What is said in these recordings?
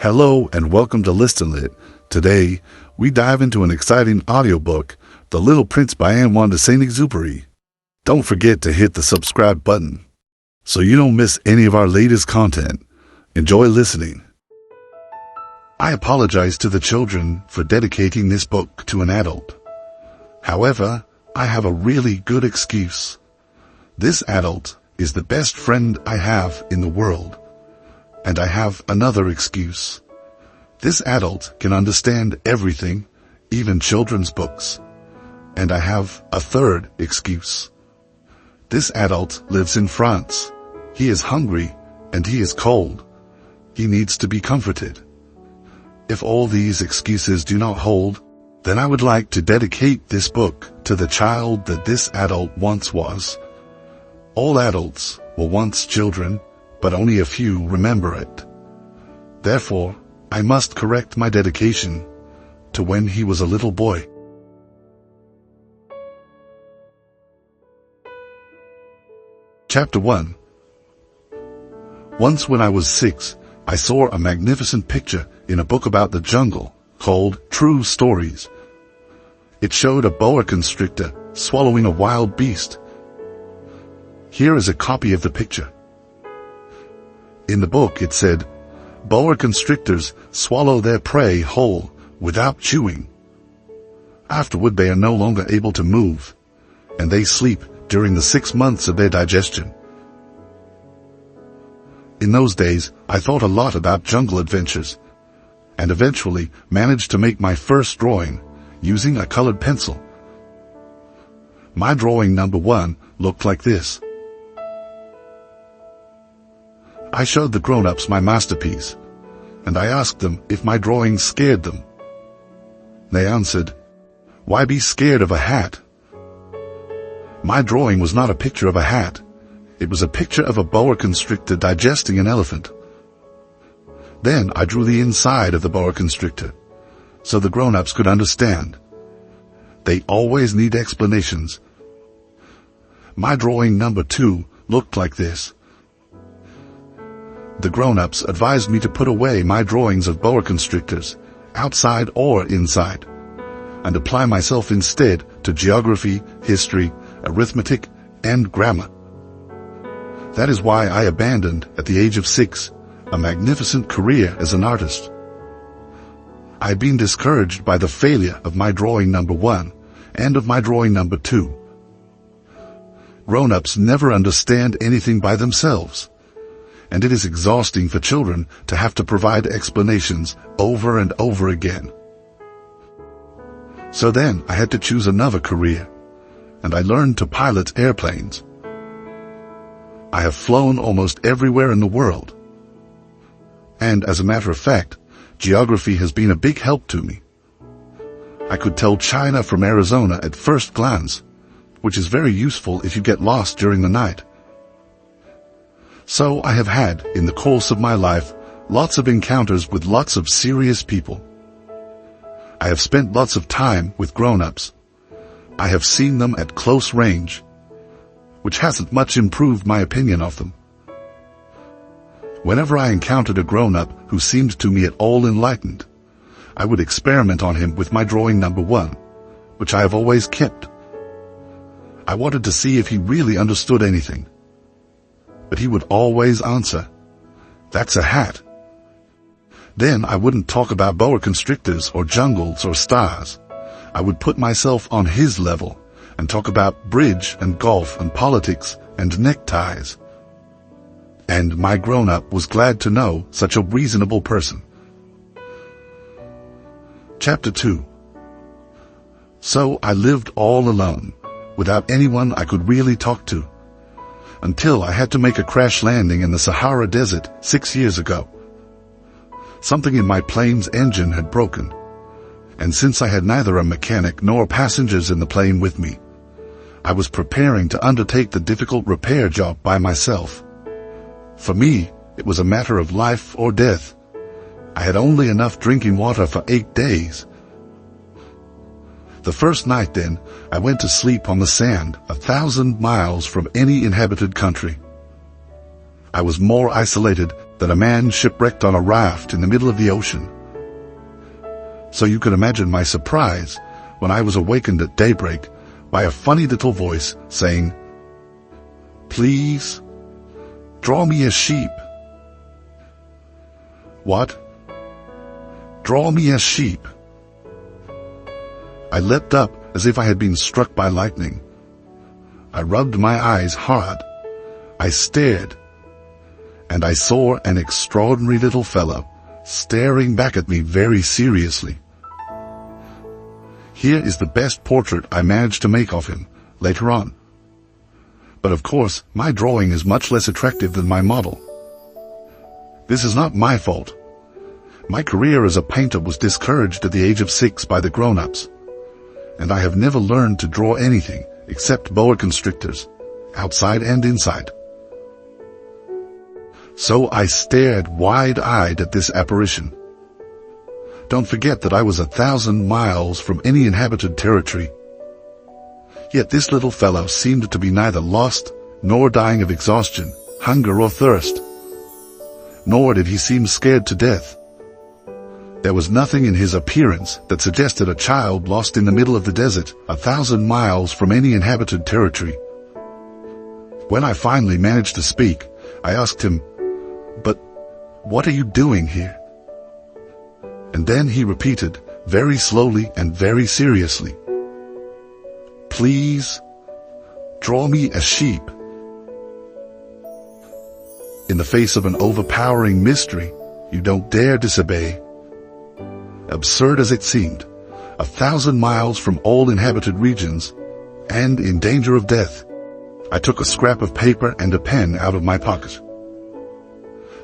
Hello and welcome to Listen Lit. Today, we dive into an exciting audiobook, The Little Prince by Antoine de Saint-Exupéry. Don't forget to hit the subscribe button so you don't miss any of our latest content. Enjoy listening. I apologize to the children for dedicating this book to an adult. However, I have a really good excuse. This adult is the best friend I have in the world. And I have another excuse. This adult can understand everything, even children's books. And I have a third excuse. This adult lives in France. He is hungry and he is cold. He needs to be comforted. If all these excuses do not hold, then I would like to dedicate this book to the child that this adult once was. All adults were once children, but only a few remember it. Therefore, I must correct my dedication to when he was a little boy. Chapter 1. Once when I was 6, I saw a magnificent picture in a book about the jungle called True Stories. It showed a boa constrictor swallowing a wild beast. Here is a copy of the picture. In the book it said, boa constrictors swallow their prey whole without chewing. Afterward they are no longer able to move, and they sleep during the 6 months of their digestion. In those days I thought a lot about jungle adventures, and eventually managed to make my first drawing using a colored pencil. My drawing number 1 looked like this. I showed the grown-ups my masterpiece, and I asked them if my drawing scared them. They answered, "Why be scared of a hat?" My drawing was not a picture of a hat. It was a picture of a boa constrictor digesting an elephant. Then I drew the inside of the boa constrictor, so the grown-ups could understand. They always need explanations. My drawing number 2 looked like this. The grown-ups advised me to put away my drawings of boa constrictors, outside or inside, and apply myself instead to geography, history, arithmetic, and grammar. That is why I abandoned, at the age of 6, a magnificent career as an artist. I had been discouraged by the failure of my drawing number 1 and of my drawing number 2. Grown-ups never understand anything by themselves, and it is exhausting for children to have to provide explanations over and over again. So then I had to choose another career, and I learned to pilot airplanes. I have flown almost everywhere in the world. And as a matter of fact, geography has been a big help to me. I could tell China from Arizona at first glance, which is very useful if you get lost during the night. So I have had, in the course of my life, lots of encounters with lots of serious people. I have spent lots of time with grown-ups. I have seen them at close range, which hasn't much improved my opinion of them. Whenever I encountered a grown-up who seemed to me at all enlightened, I would experiment on him with my drawing number 1, which I have always kept. I wanted to see if he really understood anything. But he would always answer, "That's a hat." Then I wouldn't talk about boa constrictors or jungles or stars. I would put myself on his level and talk about bridge and golf and politics and neckties. And my grown-up was glad to know such a reasonable person. Chapter 2. So I lived all alone, without anyone I could really talk to, until I had to make a crash landing in the Sahara Desert 6 years ago. Something in my plane's engine had broken, and since I had neither a mechanic nor passengers in the plane with me, I was preparing to undertake the difficult repair job by myself. For me, it was a matter of life or death. I had only enough drinking water for 8 days. The first night then, I went to sleep on the sand 1,000 miles from any inhabited country. I was more isolated that a man shipwrecked on a raft in the middle of the ocean. So you can imagine my surprise when I was awakened at daybreak by a funny little voice saying, "Please, draw me a sheep." What? Draw me a sheep? I leapt up as if I had been struck by lightning. I rubbed my eyes hard. I stared, and I saw an extraordinary little fellow staring back at me very seriously. Here is the best portrait I managed to make of him later on. But of course, my drawing is much less attractive than my model. This is not my fault. My career as a painter was discouraged at the age of 6 by the grown-ups, and I have never learned to draw anything except boa constrictors, outside and inside. So I stared wide-eyed at this apparition. Don't forget that I was 1,000 miles from any inhabited territory. Yet this little fellow seemed to be neither lost nor dying of exhaustion, hunger or thirst. Nor did he seem scared to death. There was nothing in his appearance that suggested a child lost in the middle of the desert, 1,000 miles from any inhabited territory. When I finally managed to speak, I asked him, "But what are you doing here?" And then he repeated, very slowly and very seriously, "Please, draw me a sheep." In the face of an overpowering mystery, you don't dare disobey. Absurd as it seemed, 1,000 miles from all inhabited regions, and in danger of death, I took a scrap of paper and a pen out of my pocket.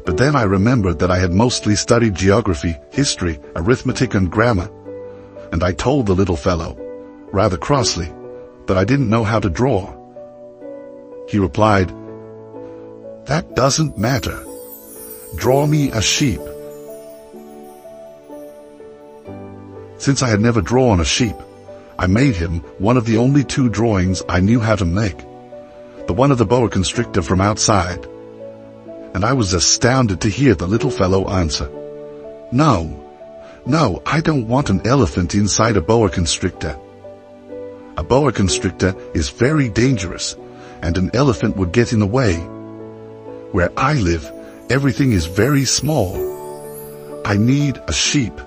But then I remembered that I had mostly studied geography, history, arithmetic, and grammar, and I told the little fellow, rather crossly, that I didn't know how to draw. He replied, "That doesn't matter. Draw me a sheep." Since I had never drawn a sheep, I made him one of the only 2 drawings I knew how to make, the one of the boa constrictor from outside. And I was astounded to hear the little fellow answer, No, I don't want an elephant inside a boa constrictor. A boa constrictor is very dangerous, and an elephant would get in the way. Where I live, everything is very small. I need a sheep.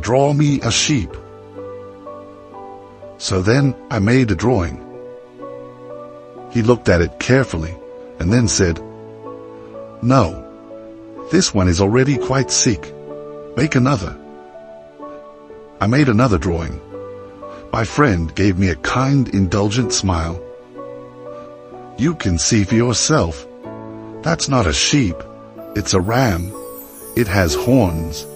Draw me a sheep." So then I made a drawing. He looked at it carefully and then said, "No, this one is already quite sick. Make another." I made another drawing. My friend gave me a kind, indulgent smile. "You can see for yourself. That's not a sheep. It's a ram. It has horns."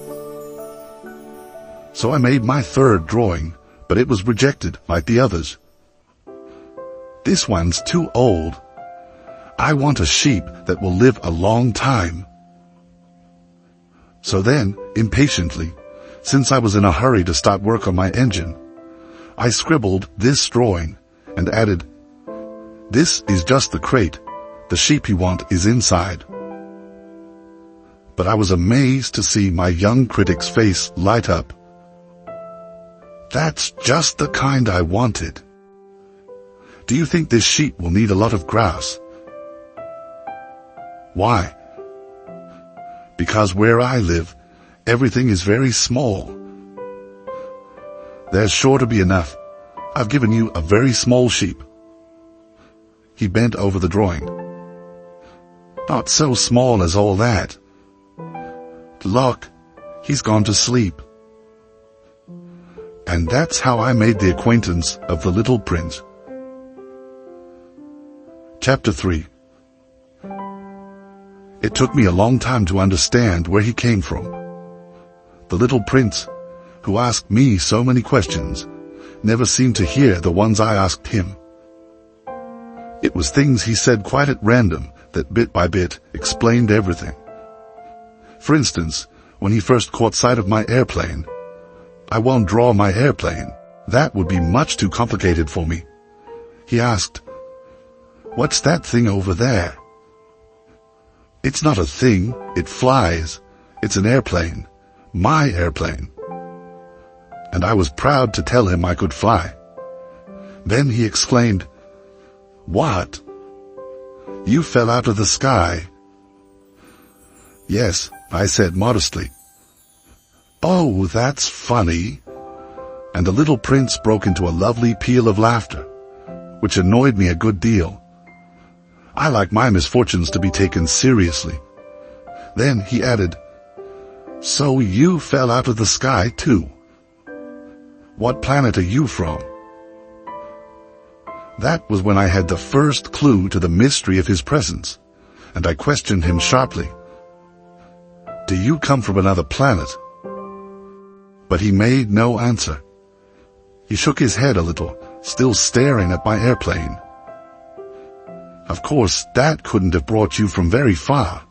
So I made my 3rd drawing, but it was rejected like the others. "This one's too old. I want a sheep that will live a long time." So then, impatiently, since I was in a hurry to start work on my engine, I scribbled this drawing and added, "This is just the crate. The sheep you want is inside." But I was amazed to see my young critic's face light up. "That's just the kind I wanted. Do you think this sheep will need a lot of grass?" "Why?" "Because where I live, everything is very small. There's sure to be enough. I've given you a very small sheep." He bent over the drawing. "Not so small as all that. Look, he's gone to sleep." And that's how I made the acquaintance of the little prince. Chapter 3. It took me a long time to understand where he came from. The little prince, who asked me so many questions, never seemed to hear the ones I asked him. It was things he said quite at random that bit by bit explained everything. For instance, when he first caught sight of my airplane, "I won't draw my airplane. That would be much too complicated for me." He asked, "What's that thing over there?" It's not a thing, it flies. It's an airplane. My airplane. And I was proud to tell him I could fly. Then he exclaimed, "What? You fell out of the sky?" "Yes," I said modestly. "Oh, that's funny." And the little prince broke into a lovely peal of laughter, which annoyed me a good deal. I like my misfortunes to be taken seriously. Then he added, "So you fell out of the sky too? What planet are you from?" That was when I had the first clue to the mystery of his presence, and I questioned him sharply. "Do you come from another planet?" But he made no answer. He shook his head a little, still staring at my airplane. "Of course, that couldn't have brought you from very far."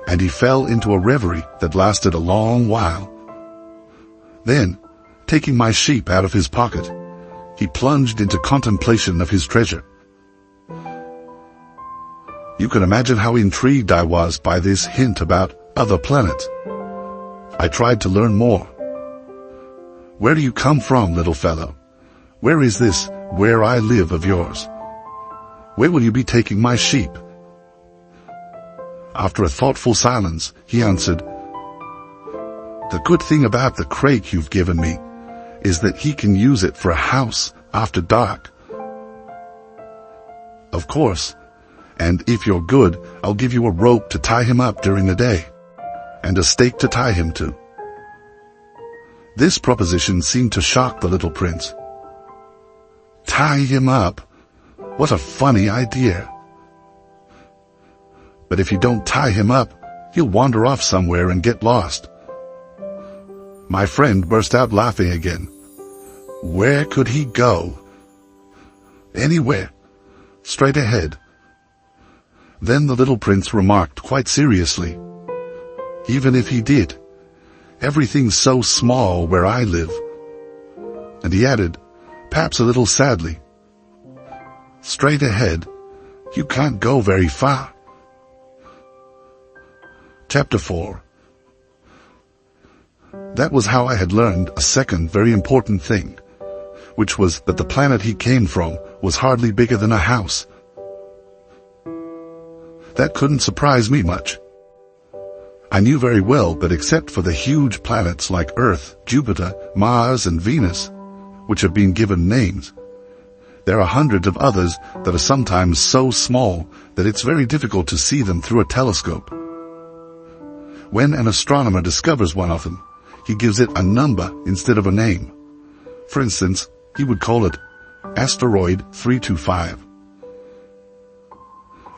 And he fell into a reverie that lasted a long while. Then, taking my sheep out of his pocket, he plunged into contemplation of his treasure. You can imagine how intrigued I was by this hint about other planets. I tried to learn more. "Where do you come from, little fellow? Where is this where I live of yours? Where will you be taking my sheep?" After a thoughtful silence, he answered, "The good thing about the crate you've given me is that he can use it for a house after dark." "Of course, and if you're good, I'll give you a rope to tie him up during the day, and a stake to tie him to." This proposition seemed to shock the little prince. Tie him up? What a funny idea. But if you don't tie him up, he'll wander off somewhere and get lost. My friend burst out laughing again. Where could he go? Anywhere. Straight ahead. Then the little prince remarked quite seriously, "Even if he did, everything's so small where I live." And he added, perhaps a little sadly, "Straight ahead, you can't go very far." Chapter 4. That was how I had learned a second very important thing, which was that the planet he came from was hardly bigger than a house. That couldn't surprise me much. I knew very well that except for the huge planets like Earth, Jupiter, Mars, and Venus, which have been given names, there are hundreds of others that are sometimes so small that it's very difficult to see them through a telescope. When an astronomer discovers one of them, he gives it a number instead of a name. For instance, he would call it Asteroid 325.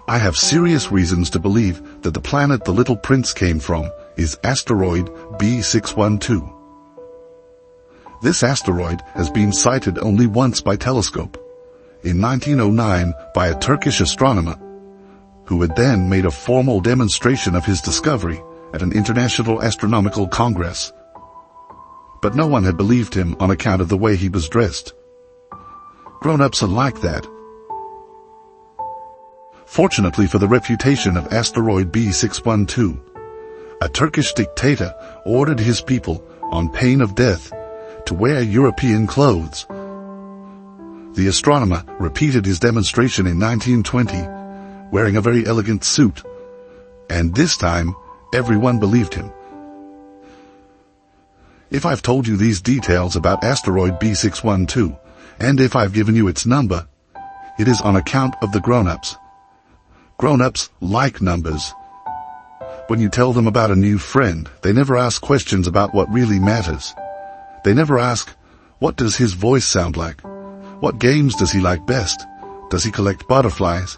I have serious reasons to believe that the planet the little prince came from is asteroid B612. This asteroid has been sighted only once by telescope, in 1909 by a Turkish astronomer, who had then made a formal demonstration of his discovery at an international astronomical congress. But no one had believed him on account of the way he was dressed. Grown-ups are like that. Fortunately for the reputation of asteroid B612, a Turkish dictator ordered his people, on pain of death, to wear European clothes. The astronomer repeated his demonstration in 1920, wearing a very elegant suit, and this time everyone believed him. If I've told you these details about asteroid B612, and if I've given you its number, it is on account of the grown-ups. Grown-ups like numbers. When you tell them about a new friend, they never ask questions about what really matters. They never ask, what does his voice sound like? What games does he like best? Does he collect butterflies?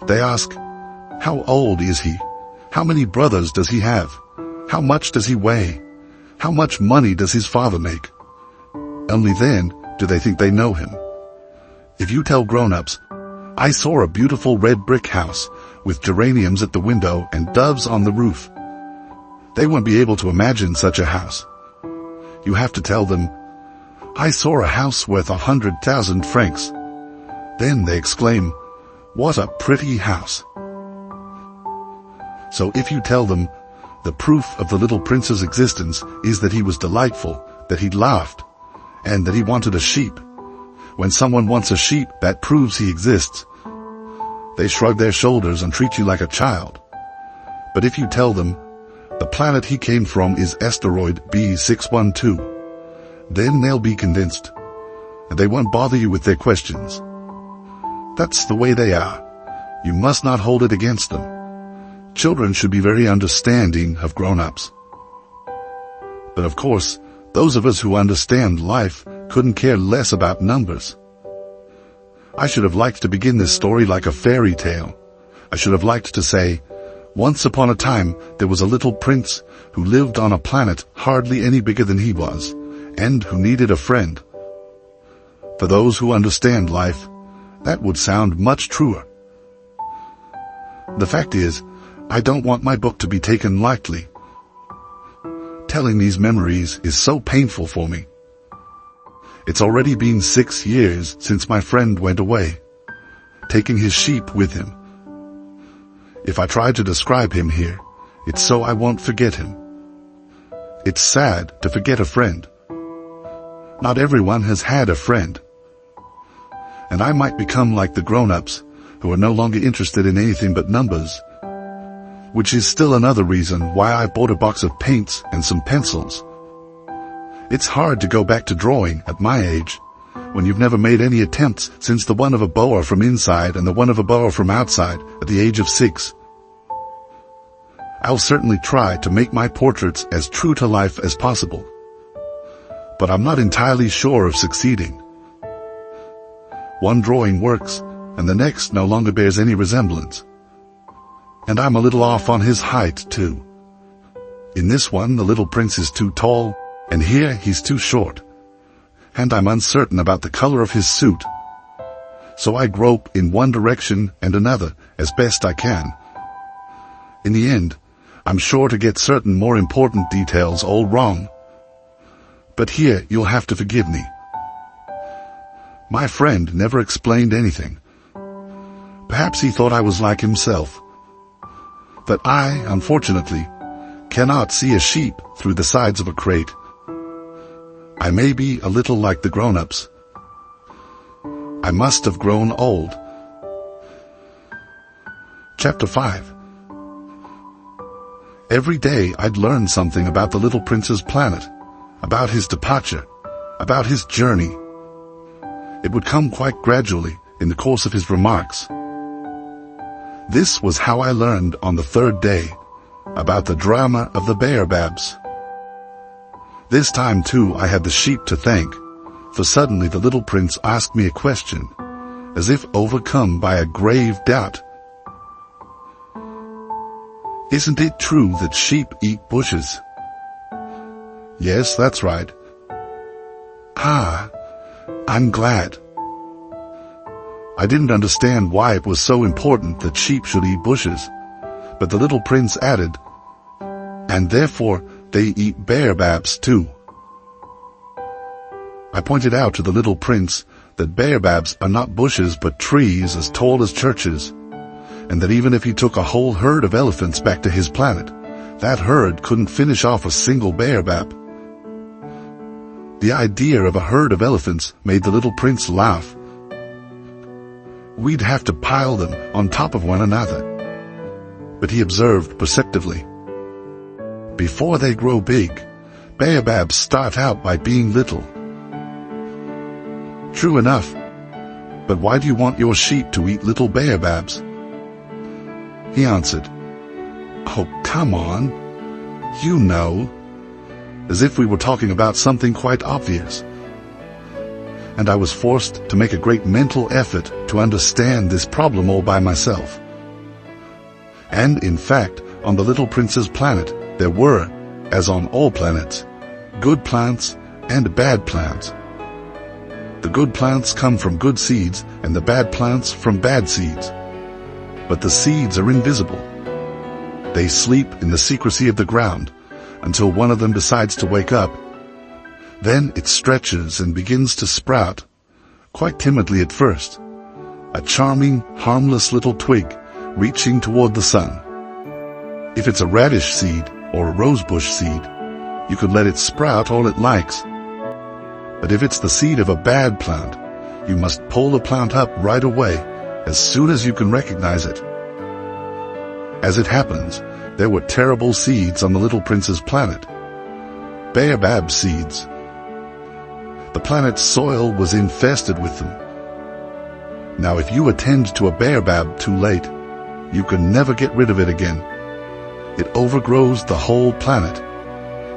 They ask, how old is he? How many brothers does he have? How much does he weigh? How much money does his father make? Only then do they think they know him. If you tell grown-ups, I saw a beautiful red brick house with geraniums at the window and doves on the roof, they won't be able to imagine such a house. You have to tell them, I saw a house worth 100,000 francs. Then they exclaim, what a pretty house. So if you tell them the proof of the little prince's existence is that he was delightful, that he laughed, and that he wanted a sheep, when someone wants a sheep, that proves he exists. They shrug their shoulders and treat you like a child. But if you tell them the planet he came from is asteroid B612, then they'll be convinced, and they won't bother you with their questions. That's the way they are. You must not hold it against them. Children should be very understanding of grown-ups. But of course, those of us who understand life couldn't care less about numbers. I should have liked to begin this story like a fairy tale. I should have liked to say, once upon a time there was a little prince who lived on a planet hardly any bigger than he was, and who needed a friend. For those who understand life, that would sound much truer. The fact is, I don't want my book to be taken lightly. Telling these memories is so painful for me. It's already been 6 years since my friend went away, taking his sheep with him. If I try to describe him here, it's so I won't forget him. It's sad to forget a friend. Not everyone has had a friend. And I might become like the grown-ups, who are no longer interested in anything but numbers, which is still another reason why I bought a box of paints and some pencils. It's hard to go back to drawing at my age, when you've never made any attempts since the one of a boa from inside and the one of a boa from outside at the age of 6. I'll certainly try to make my portraits as true to life as possible, but I'm not entirely sure of succeeding. One drawing works, and the next no longer bears any resemblance. And I'm a little off on his height, too. In this one, the little prince is too tall, and here he's too short. And I'm uncertain about the color of his suit. So I grope in one direction and another as best I can. In the end, I'm sure to get certain more important details all wrong. But here you'll have to forgive me. My friend never explained anything. Perhaps he thought I was like himself. But I, unfortunately, cannot see a sheep through the sides of a crate. I may be a little like the grown-ups. I must have grown old. Chapter 5. Every day I'd learn something about the little prince's planet, about his departure, about his journey. It would come quite gradually in the course of his remarks. This was how I learned on the 3rd day about the drama of the baobabs. This time, too, I had the sheep to thank, for suddenly the little prince asked me a question, as if overcome by a grave doubt. Isn't it true that sheep eat bushes? Yes, that's right. Ah, I'm glad. I didn't understand why it was so important that sheep should eat bushes, but the little prince added, and therefore they eat baobabs too. I pointed out to the little prince that baobabs are not bushes but trees as tall as churches, and that even if he took a whole herd of elephants back to his planet, that herd couldn't finish off a single baobab. The idea of a herd of elephants made the little prince laugh. We'd have to pile them on top of one another. But he observed perceptively. Before they grow big, baobabs start out by being little. True enough, but why do you want your sheep to eat little baobabs? He answered, Oh, come on, you know, as if we were talking about something quite obvious. And I was forced to make a great mental effort to understand this problem all by myself. And in fact, on the little prince's planet, there were, as on all planets, good plants and bad plants. The good plants come from good seeds and the bad plants from bad seeds. But the seeds are invisible. They sleep in the secrecy of the ground until one of them decides to wake up. Then it stretches and begins to sprout, quite timidly at first, a charming, harmless little twig reaching toward the sun. If it's a radish seed or a rosebush seed, you could let it sprout all it likes. But if it's the seed of a bad plant, you must pull the plant up right away as soon as you can recognize it. As it happens, there were terrible seeds on the Little Prince's planet. Baobab seeds. The planet's soil was infested with them. Now if you attend to a baobab too late, you can never get rid of it again. It overgrows the whole planet.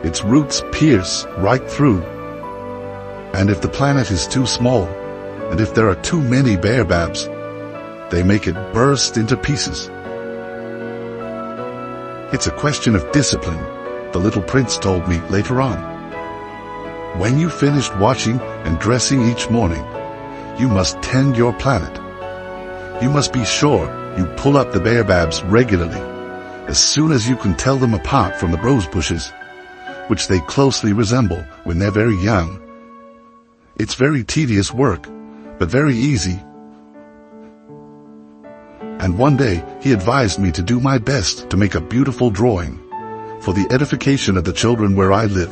Its roots pierce right through. And if the planet is too small, and if there are too many baobabs, they make it burst into pieces. It's a question of discipline, the Little Prince told me later on. When you finished washing and dressing each morning, you must tend your planet. You must be sure you pull up the baobabs regularly, as soon as you can tell them apart from the rose bushes, which they closely resemble when they're very young. It's very tedious work, but very easy. And one day he advised me to do my best to make a beautiful drawing for the edification of the children where I live.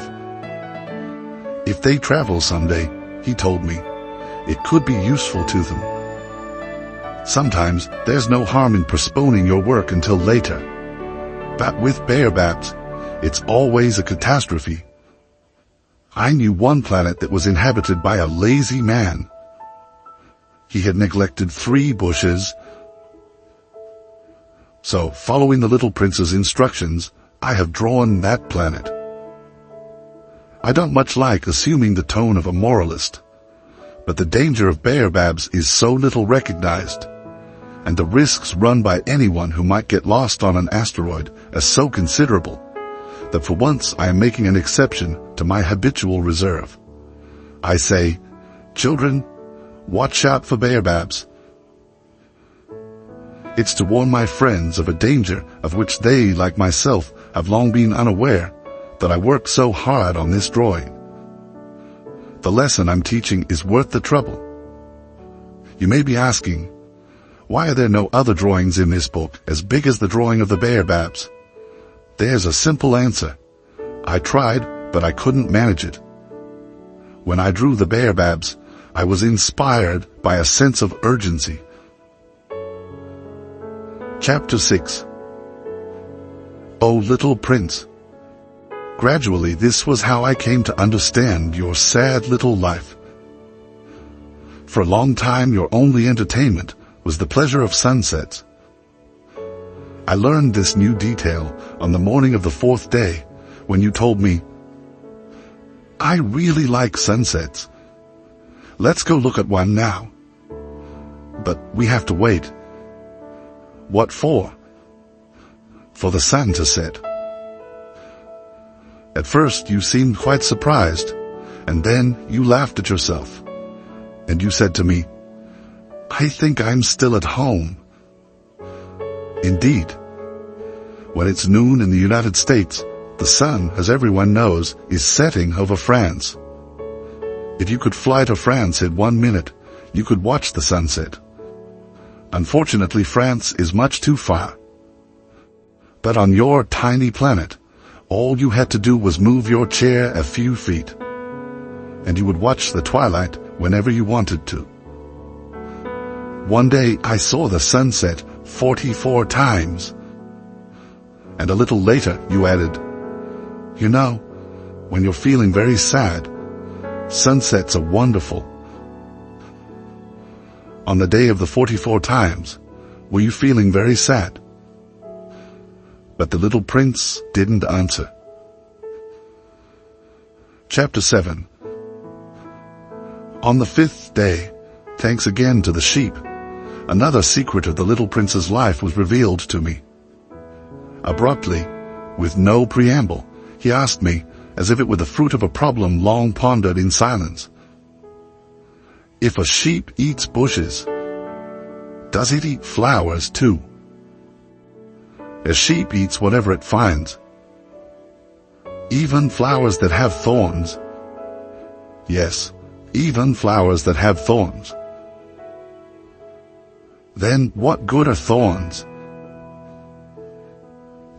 If they travel someday, he told me, it could be useful to them. Sometimes there's no harm in postponing your work until later. But with baobabs, it's always a catastrophe. I knew one planet that was inhabited by a lazy man. He had neglected 3 bushes. So, following the Little Prince's instructions, I have drawn that planet. I don't much like assuming the tone of a moralist, but the danger of baobabs is so little recognized, and the risks run by anyone who might get lost on an asteroid are so considerable, that for once I am making an exception to my habitual reserve. I say, children, watch out for baobabs. It's to warn my friends of a danger of which they, like myself, have long been unaware, that I work so hard on this drawing. The lesson I'm teaching is worth the trouble. You may be asking, why are there no other drawings in this book as big as the drawing of the baobabs? There's a simple answer. I tried, but I couldn't manage it. When I drew the baobabs, I was inspired by a sense of urgency. Chapter 6. O Little Prince. Gradually, this was how I came to understand your sad little life. For a long time, your only entertainment was the pleasure of sunsets. I learned this new detail on the morning of the 4th day, when you told me, I really like sunsets. Let's go look at one now. But we have to wait. What for? For the sun to set. At first you seemed quite surprised, and then you laughed at yourself, and you said to me, I think I'm still at home. Indeed, when it's noon in the United States, the sun, as everyone knows, is setting over France. If you could fly to France in 1 minute, you could watch the sunset. Unfortunately, France is much too far. But on your tiny planet, all you had to do was move your chair a few feet, and you would watch the twilight whenever you wanted to. One day I saw the sunset 44 times. And a little later you added, you know, when you're feeling very sad, sunsets are wonderful. On the day of the 44 times, were you feeling very sad? But the Little Prince didn't answer. Chapter 7. On the 5th day, thanks again to the sheep, another secret of the Little Prince's life was revealed to me. Abruptly, with no preamble, he asked me, as if it were the fruit of a problem long pondered in silence, if a sheep eats bushes, does it eat flowers too? A sheep eats whatever it finds, even flowers that have thorns. Yes, even flowers that have thorns. Then what good are thorns?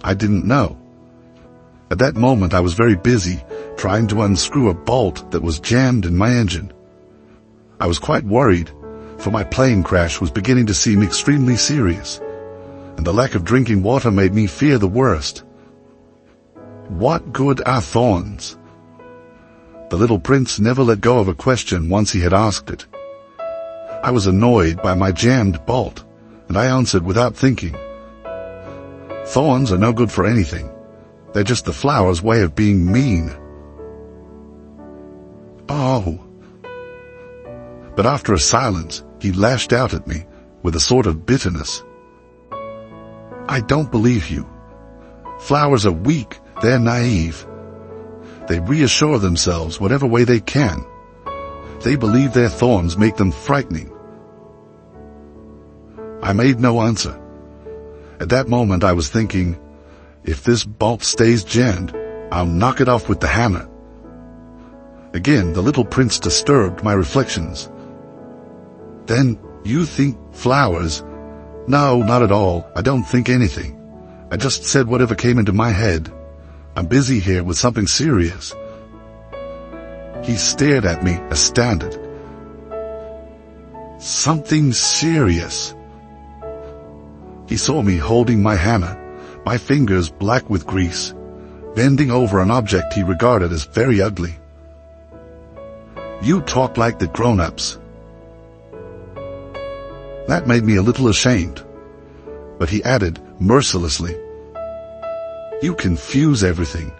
I didn't know. At that moment I was very busy trying to unscrew a bolt that was jammed in my engine. I was quite worried, for my plane crash was beginning to seem extremely serious, and the lack of drinking water made me fear the worst. What good are thorns? The little prince never let go of a question once he had asked it. I was annoyed by my jammed bolt, and I answered without thinking. Thorns are no good for anything. They're just the flower's way of being mean. Oh. But after a silence, he lashed out at me with a sort of bitterness. I don't believe you. Flowers are weak, they're naive. They reassure themselves whatever way they can. They believe their thorns make them frightening. I made no answer. At that moment I was thinking, if this bolt stays jammed, I'll knock it off with the hammer. Again, the little prince disturbed my reflections. Then, you think flowers? No, not at all. I don't think anything. I just said whatever came into my head. I'm busy here with something serious. He stared at me, astounded. Something serious. He saw me holding my hammer, my fingers black with grease, bending over an object he regarded as very ugly. You talk like the grown-ups. That made me a little ashamed, but he added mercilessly, you confuse everything.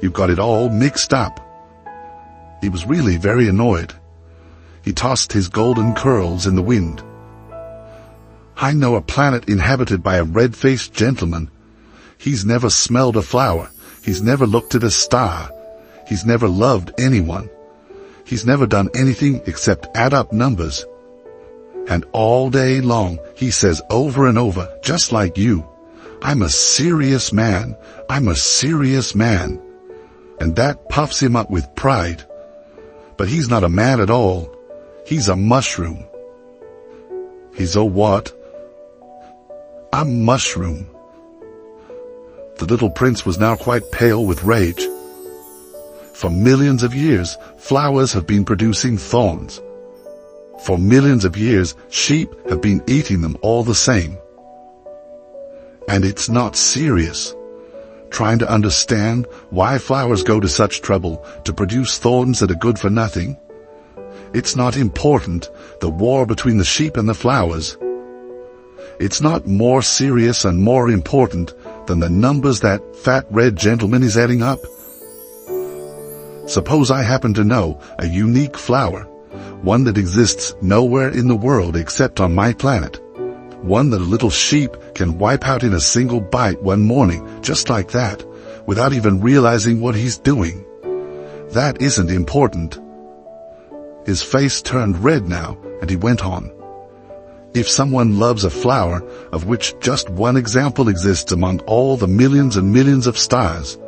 You've got it all mixed up. He was really very annoyed. He tossed his golden curls in the wind. I know a planet inhabited by a red-faced gentleman. He's never smelled a flower. He's never looked at a star. He's never loved anyone. He's never done anything except add up numbers. And all day long he says over and over, just like you, I'm a serious man. I'm a serious man. And that puffs him up with pride. But he's not a man at all. He's a mushroom. He's a what? A mushroom. The little prince was now quite pale with rage. For millions of years, flowers have been producing thorns. For millions of years, sheep have been eating them all the same. And it's not serious. Trying to understand why flowers go to such trouble to produce thorns that are good for nothing. It's not important, the war between the sheep and the flowers. It's not more serious and more important than the numbers that fat red gentleman is adding up. Suppose I happen to know a unique flower, one that exists nowhere in the world except on my planet, one that a little sheep can wipe out in a single bite one morning, just like that, without even realizing what he's doing. That isn't important. His face turned red now, and he went on. If someone loves a flower, of which just one example exists among all the millions and millions of stars,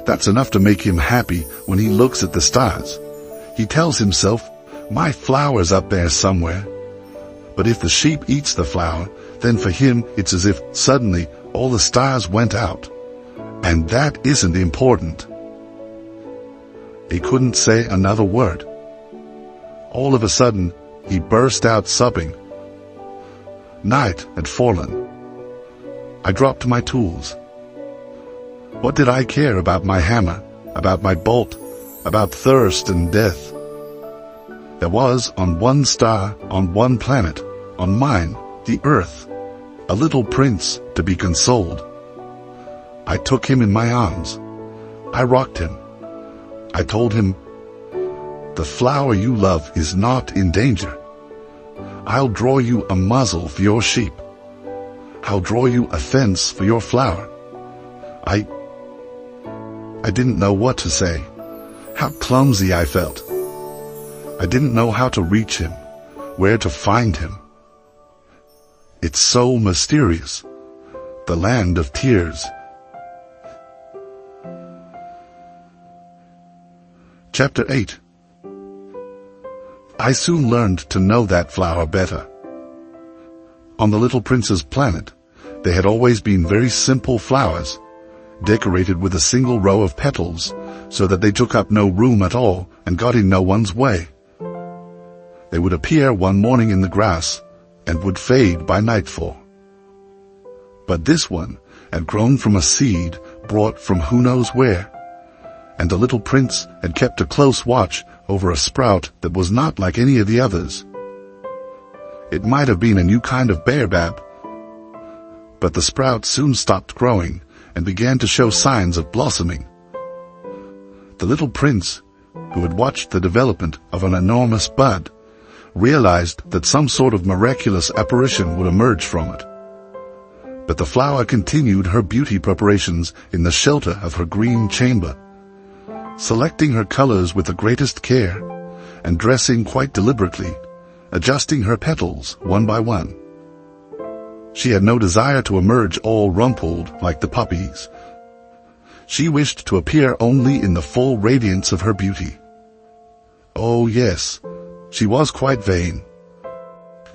that's enough to make him happy when he looks at the stars. He tells himself, my flower's up there somewhere. But if the sheep eats the flower, then for him it's as if suddenly all the stars went out. And that isn't important. He couldn't say another word. All of a sudden, he burst out sobbing. Night had fallen. I dropped my tools. What did I care about my hammer, about my bolt, about thirst and death? There was on one star, on one planet, on mine, the earth, a little prince to be consoled. I took him in my arms. I rocked him. I told him, the flower you love is not in danger. I'll draw you a muzzle for your sheep. I'll draw you a fence for your flower. I didn't know what to say. How clumsy I felt. I didn't know how to reach him, where to find him. It's so mysterious. The land of tears. Chapter 8. I soon learned to know that flower better. On the little prince's planet, there had always been very simple flowers, decorated with a single row of petals, so that they took up no room at all and got in no one's way. They would appear one morning in the grass and would fade by nightfall. But this one had grown from a seed brought from who knows where, and the little prince had kept a close watch over a sprout that was not like any of the others. It might have been a new kind of baobab, but the sprout soon stopped growing and began to show signs of blossoming. The little prince, who had watched the development of an enormous bud, realized that some sort of miraculous apparition would emerge from it. But the flower continued her beauty preparations in the shelter of her green chamber, selecting her colors with the greatest care and dressing quite deliberately, adjusting her petals one by one. She had no desire to emerge all rumpled like the poppies. She wished to appear only in the full radiance of her beauty. Oh yes, she was quite vain,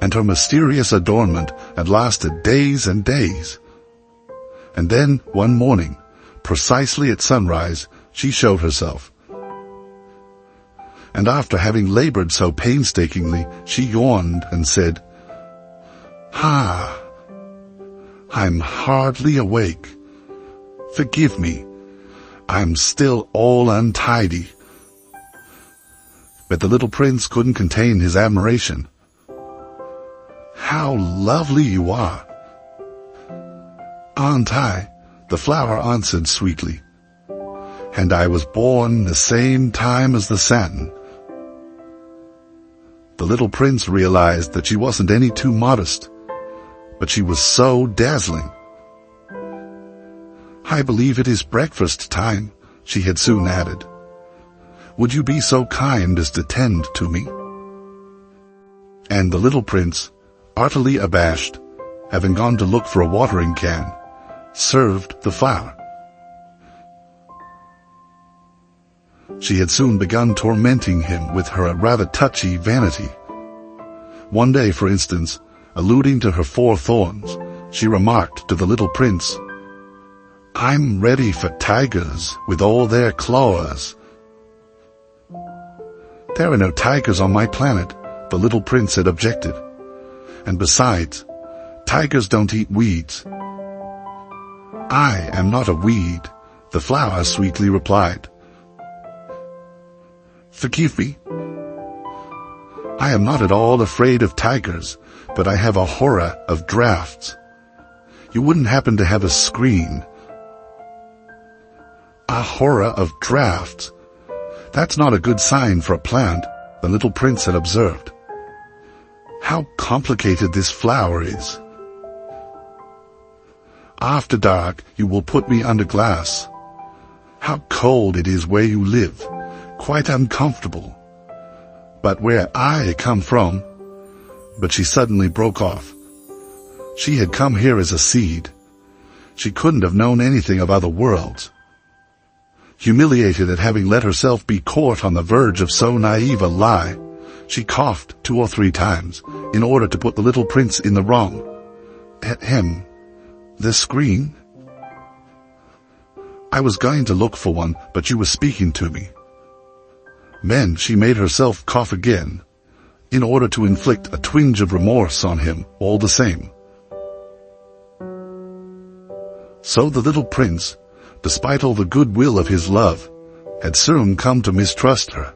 and her mysterious adornment had lasted days and days. And then, one morning, precisely at sunrise, she showed herself. And after having labored so painstakingly, she yawned and said, I'm hardly awake. Forgive me. I'm still all untidy." But the little prince couldn't contain his admiration. "How lovely you are!" "Aren't I?" the flower answered sweetly. "And I was born the same time as the satin." The little prince realized that she wasn't any too modest, but she was so dazzling. "I believe it is breakfast time," she had soon added. "Would you be so kind as to tend to me?" And the little prince, utterly abashed, having gone to look for a watering can, served the flower. She had soon begun tormenting him with her rather touchy vanity. One day, for instance, alluding to her 4 thorns, she remarked to the little prince, "I'm ready for tigers with all their claws." "There are no tigers on my planet," the little prince had objected. "And besides, tigers don't eat weeds." "I am not a weed," the flower sweetly replied. "Forgive me. I am not at all afraid of tigers, but I have a horror of drafts. You wouldn't happen to have a screen?" "A horror of drafts? That's not a good sign for a plant," the little prince had observed. "How complicated this flower is. After dark you will put me under glass. How cold it is where you live, quite uncomfortable. But where I come from—" But she suddenly broke off. She had come here as a seed. She couldn't have known anything of other worlds. Humiliated at having let herself be caught on the verge of so naive a lie, she coughed 2 or 3 times in order to put the little prince in the wrong. "Ahem, the screen? I was going to look for one, but you were speaking to me." Then she made herself cough again, in order to inflict a twinge of remorse on him all the same. So the little prince, despite all the goodwill of his love, had soon come to mistrust her.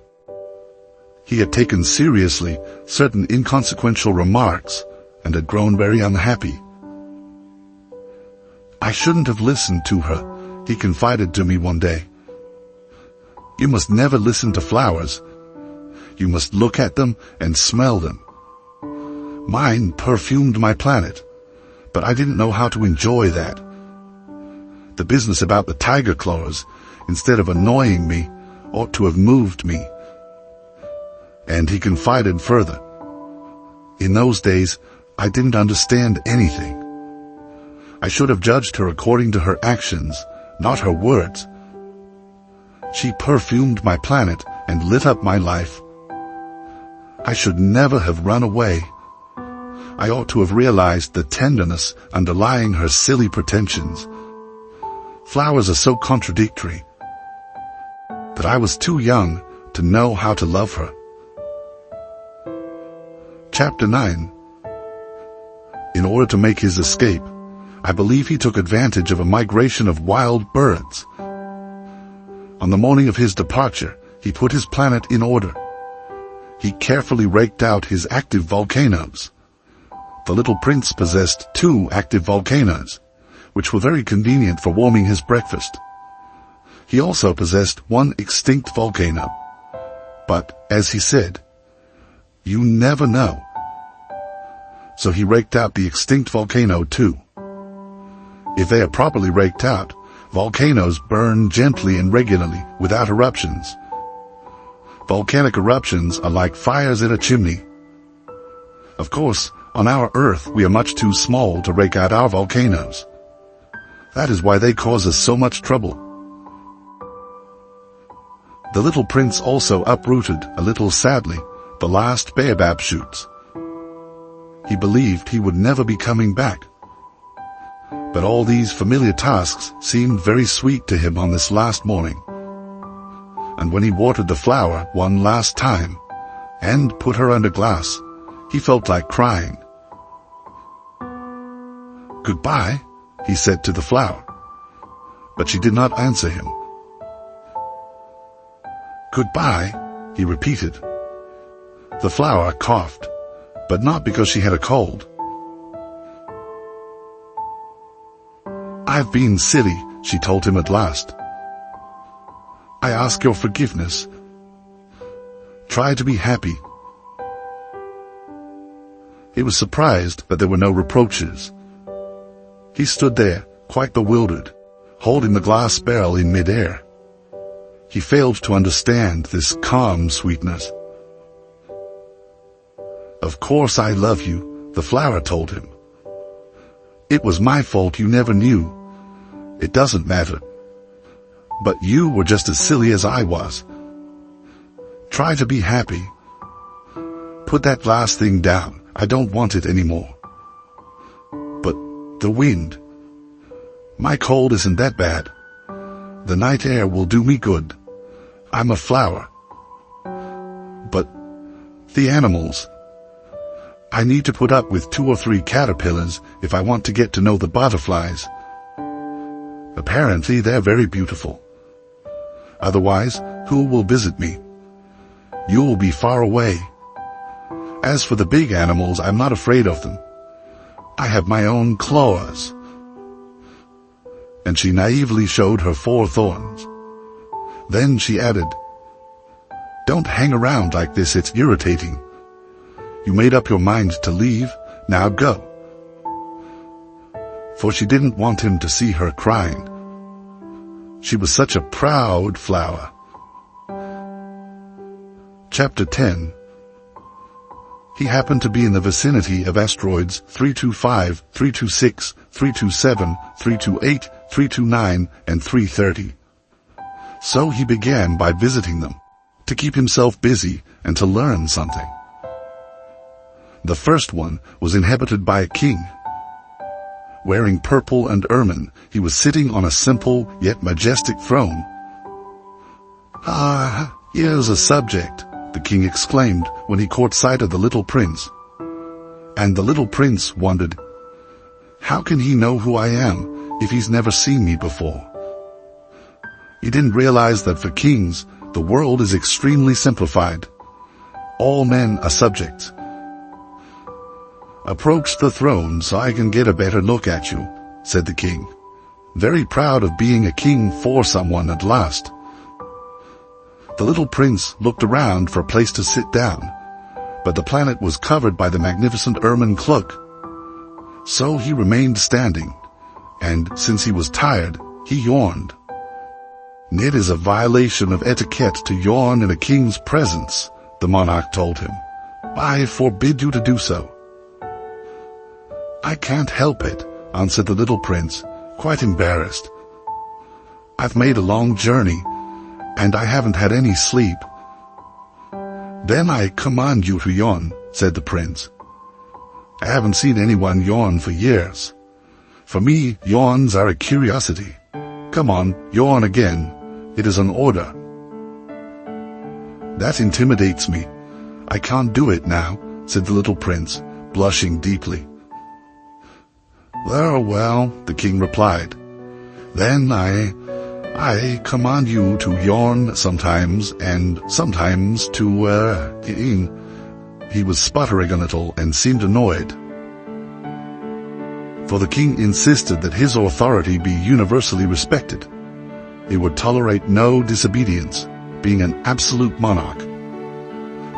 He had taken seriously certain inconsequential remarks and had grown very unhappy. "I shouldn't have listened to her," he confided to me one day. "You must never listen to flowers. You must look at them and smell them. Mine perfumed my planet, but I didn't know how to enjoy that. The business about the tiger claws, instead of annoying me, ought to have moved me." And he confided further, "In those days, I didn't understand anything. I should have judged her according to her actions, not her words. She perfumed my planet and lit up my life. I should never have run away. I ought to have realized the tenderness underlying her silly pretensions. flowers are so contradictory that I was too young to know how to love her. Chapter 9. In order to make his escape, I believe he took advantage of a migration of wild birds. On the morning of his departure, he put his planet in order. He carefully raked out his active volcanoes. The little prince possessed 2 active volcanoes, which were very convenient for warming his breakfast. He also possessed 1 extinct volcano. But, as he said, you never know. So he raked out the extinct volcano too. If they are properly raked out, volcanoes burn gently and regularly, without eruptions. Volcanic eruptions are like fires in a chimney. Of course, on our Earth we are much too small to rake out our volcanoes. That is why they cause us so much trouble. The little prince also uprooted, a little sadly, the last baobab shoots. He believed he would never be coming back. But all these familiar tasks seemed very sweet to him on this last morning. And when he watered the flower one last time, and put her under glass, he felt like crying. "Goodbye," he said to the flower. But she did not answer him. "Goodbye," he repeated. The flower coughed, but not because she had a cold. "I've been silly," she told him at last. "I ask your forgiveness. Try to be happy." He was surprised that there were no reproaches. He stood there, quite bewildered, holding the glass barrel in mid-air. He failed to understand this calm sweetness. "Of course I love you," the flower told him. "It was my fault you never knew. It doesn't matter. But you were just as silly as I was. Try to be happy. Put that glass thing down. I don't want it anymore. But the wind. My cold isn't that bad. The night air will do me good. I'm a flower. But the animals. I need to put up with 2 or 3 caterpillars if I want to get to know the butterflies. Apparently they're very beautiful. Otherwise, who will visit me? You'll be far away. As for the big animals, I'm not afraid of them. I have my own claws." And she naively showed her 4 thorns. Then she added, "Don't hang around like this, it's irritating. You made up your mind to leave, now go." For she didn't want him to see her crying. She was such a proud flower. Chapter 10. He happened to be in the vicinity of asteroids 325, 326, 327, 328, 329, and 330. So he began by visiting them, to keep himself busy and to learn something. The first one was inhabited by a king. Wearing purple and ermine, he was sitting on a simple yet majestic throne. "Ah, here's a subject," the king exclaimed when he caught sight of the little prince. And the little prince wondered, how can he know who I am if he's never seen me before? He didn't realize that for kings, the world is extremely simplified. All men are subjects. "Approach the throne so I can get a better look at you," said the king, very proud of being a king for someone at last. The little prince looked around for a place to sit down, but the planet was covered by the magnificent ermine cloak. So he remained standing, and since he was tired, he yawned. "It is a violation of etiquette to yawn in a king's presence," the monarch told him. "I forbid you to do so." "I can't help it," answered the little prince, quite embarrassed. "I've made a long journey, and I haven't had any sleep." "Then I command you to yawn," said the prince. "I haven't seen anyone yawn for years. For me, yawns are a curiosity. Come on, yawn again. It is an order. That intimidates me. I can't do it now, said the little prince, blushing deeply. Very well, the king replied. Then I command you to yawn sometimes, and sometimes to, He was sputtering a little and seemed annoyed. For the king insisted that his authority be universally respected. He would tolerate no disobedience, being an absolute monarch.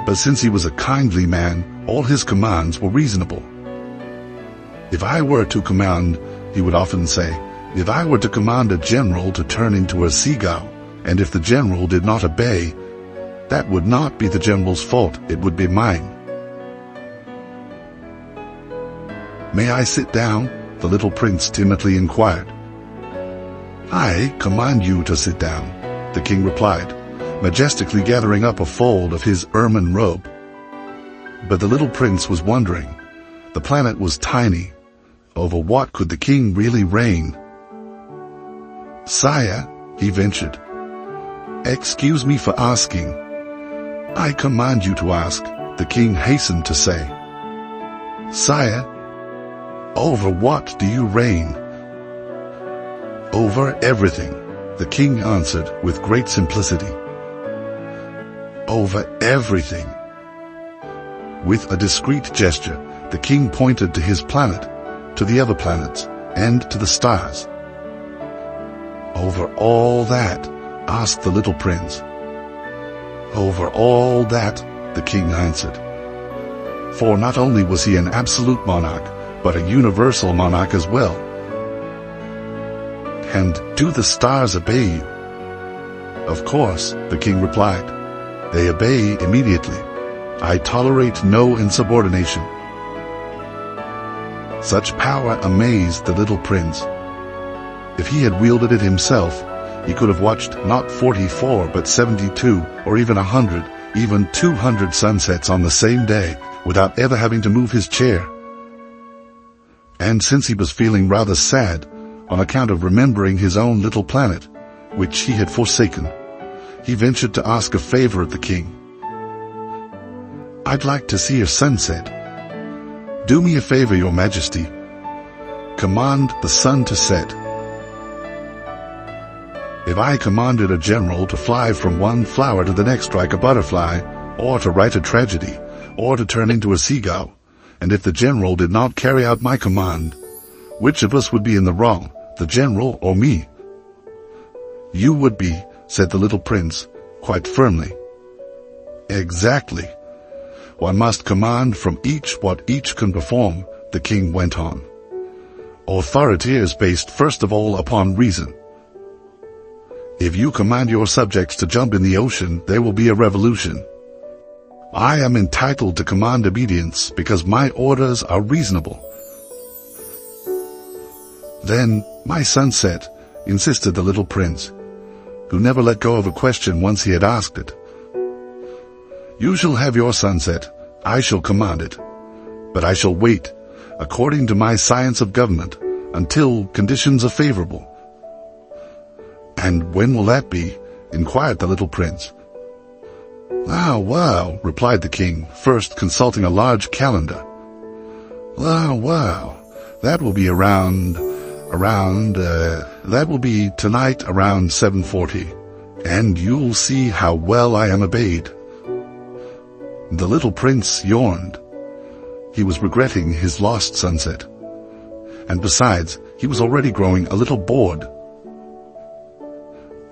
But since he was a kindly man, all his commands were reasonable. If I were to command, he would often say, if I were to command a general to turn into a seagull, and if the general did not obey, that would not be the general's fault, it would be mine. May I sit down? The little prince timidly inquired. I command you to sit down, the king replied, majestically gathering up a fold of his ermine robe. But the little prince was wondering. The planet was tiny. Over what could the king really reign? Sire, he ventured. Excuse me for asking. I command you to ask, the king hastened to say. Sire, over what do you reign? Over everything, the king answered with great simplicity. Over everything. With a discreet gesture, the king pointed to his planet, to the other planets, and to the stars. Over all that? Asked the little prince. Over all that, the king answered. For not only was he an absolute monarch, but a universal monarch as well. And do the stars obey you? Of course, the king replied. They obey immediately. I tolerate no insubordination. Such power amazed the little prince. If he had wielded it himself, he could have watched not 44 but 72 or even 100, even 200 sunsets on the same day without ever having to move his chair. And since he was feeling rather sad on account of remembering his own little planet, which he had forsaken, he ventured to ask a favor of the king. I'd like to see a sunset. Do me a favor, your majesty. Command the sun to set. If I commanded a general to fly from one flower to the next like a butterfly, or to write a tragedy, or to turn into a seagull, and if the general did not carry out my command, which of us would be in the wrong, the general or me? You would be, said the little prince, quite firmly. Exactly. One must command from each what each can perform, the king went on. Authority is based first of all upon reason. If you command your subjects to jump in the ocean, there will be a revolution. I am entitled to command obedience because my orders are reasonable. Then, my sunset, insisted the little prince, who never let go of a question once he had asked it. You shall have your sunset, I shall command it, but I shall wait, according to my science of government, until conditions are favorable. And when will that be? Inquired the little prince. Wow, replied the king, first consulting a large calendar. Wow, that will be that will be tonight around 7:40, and you'll see how well I am obeyed. The little prince yawned. He was regretting his lost sunset. And besides, he was already growing a little bored.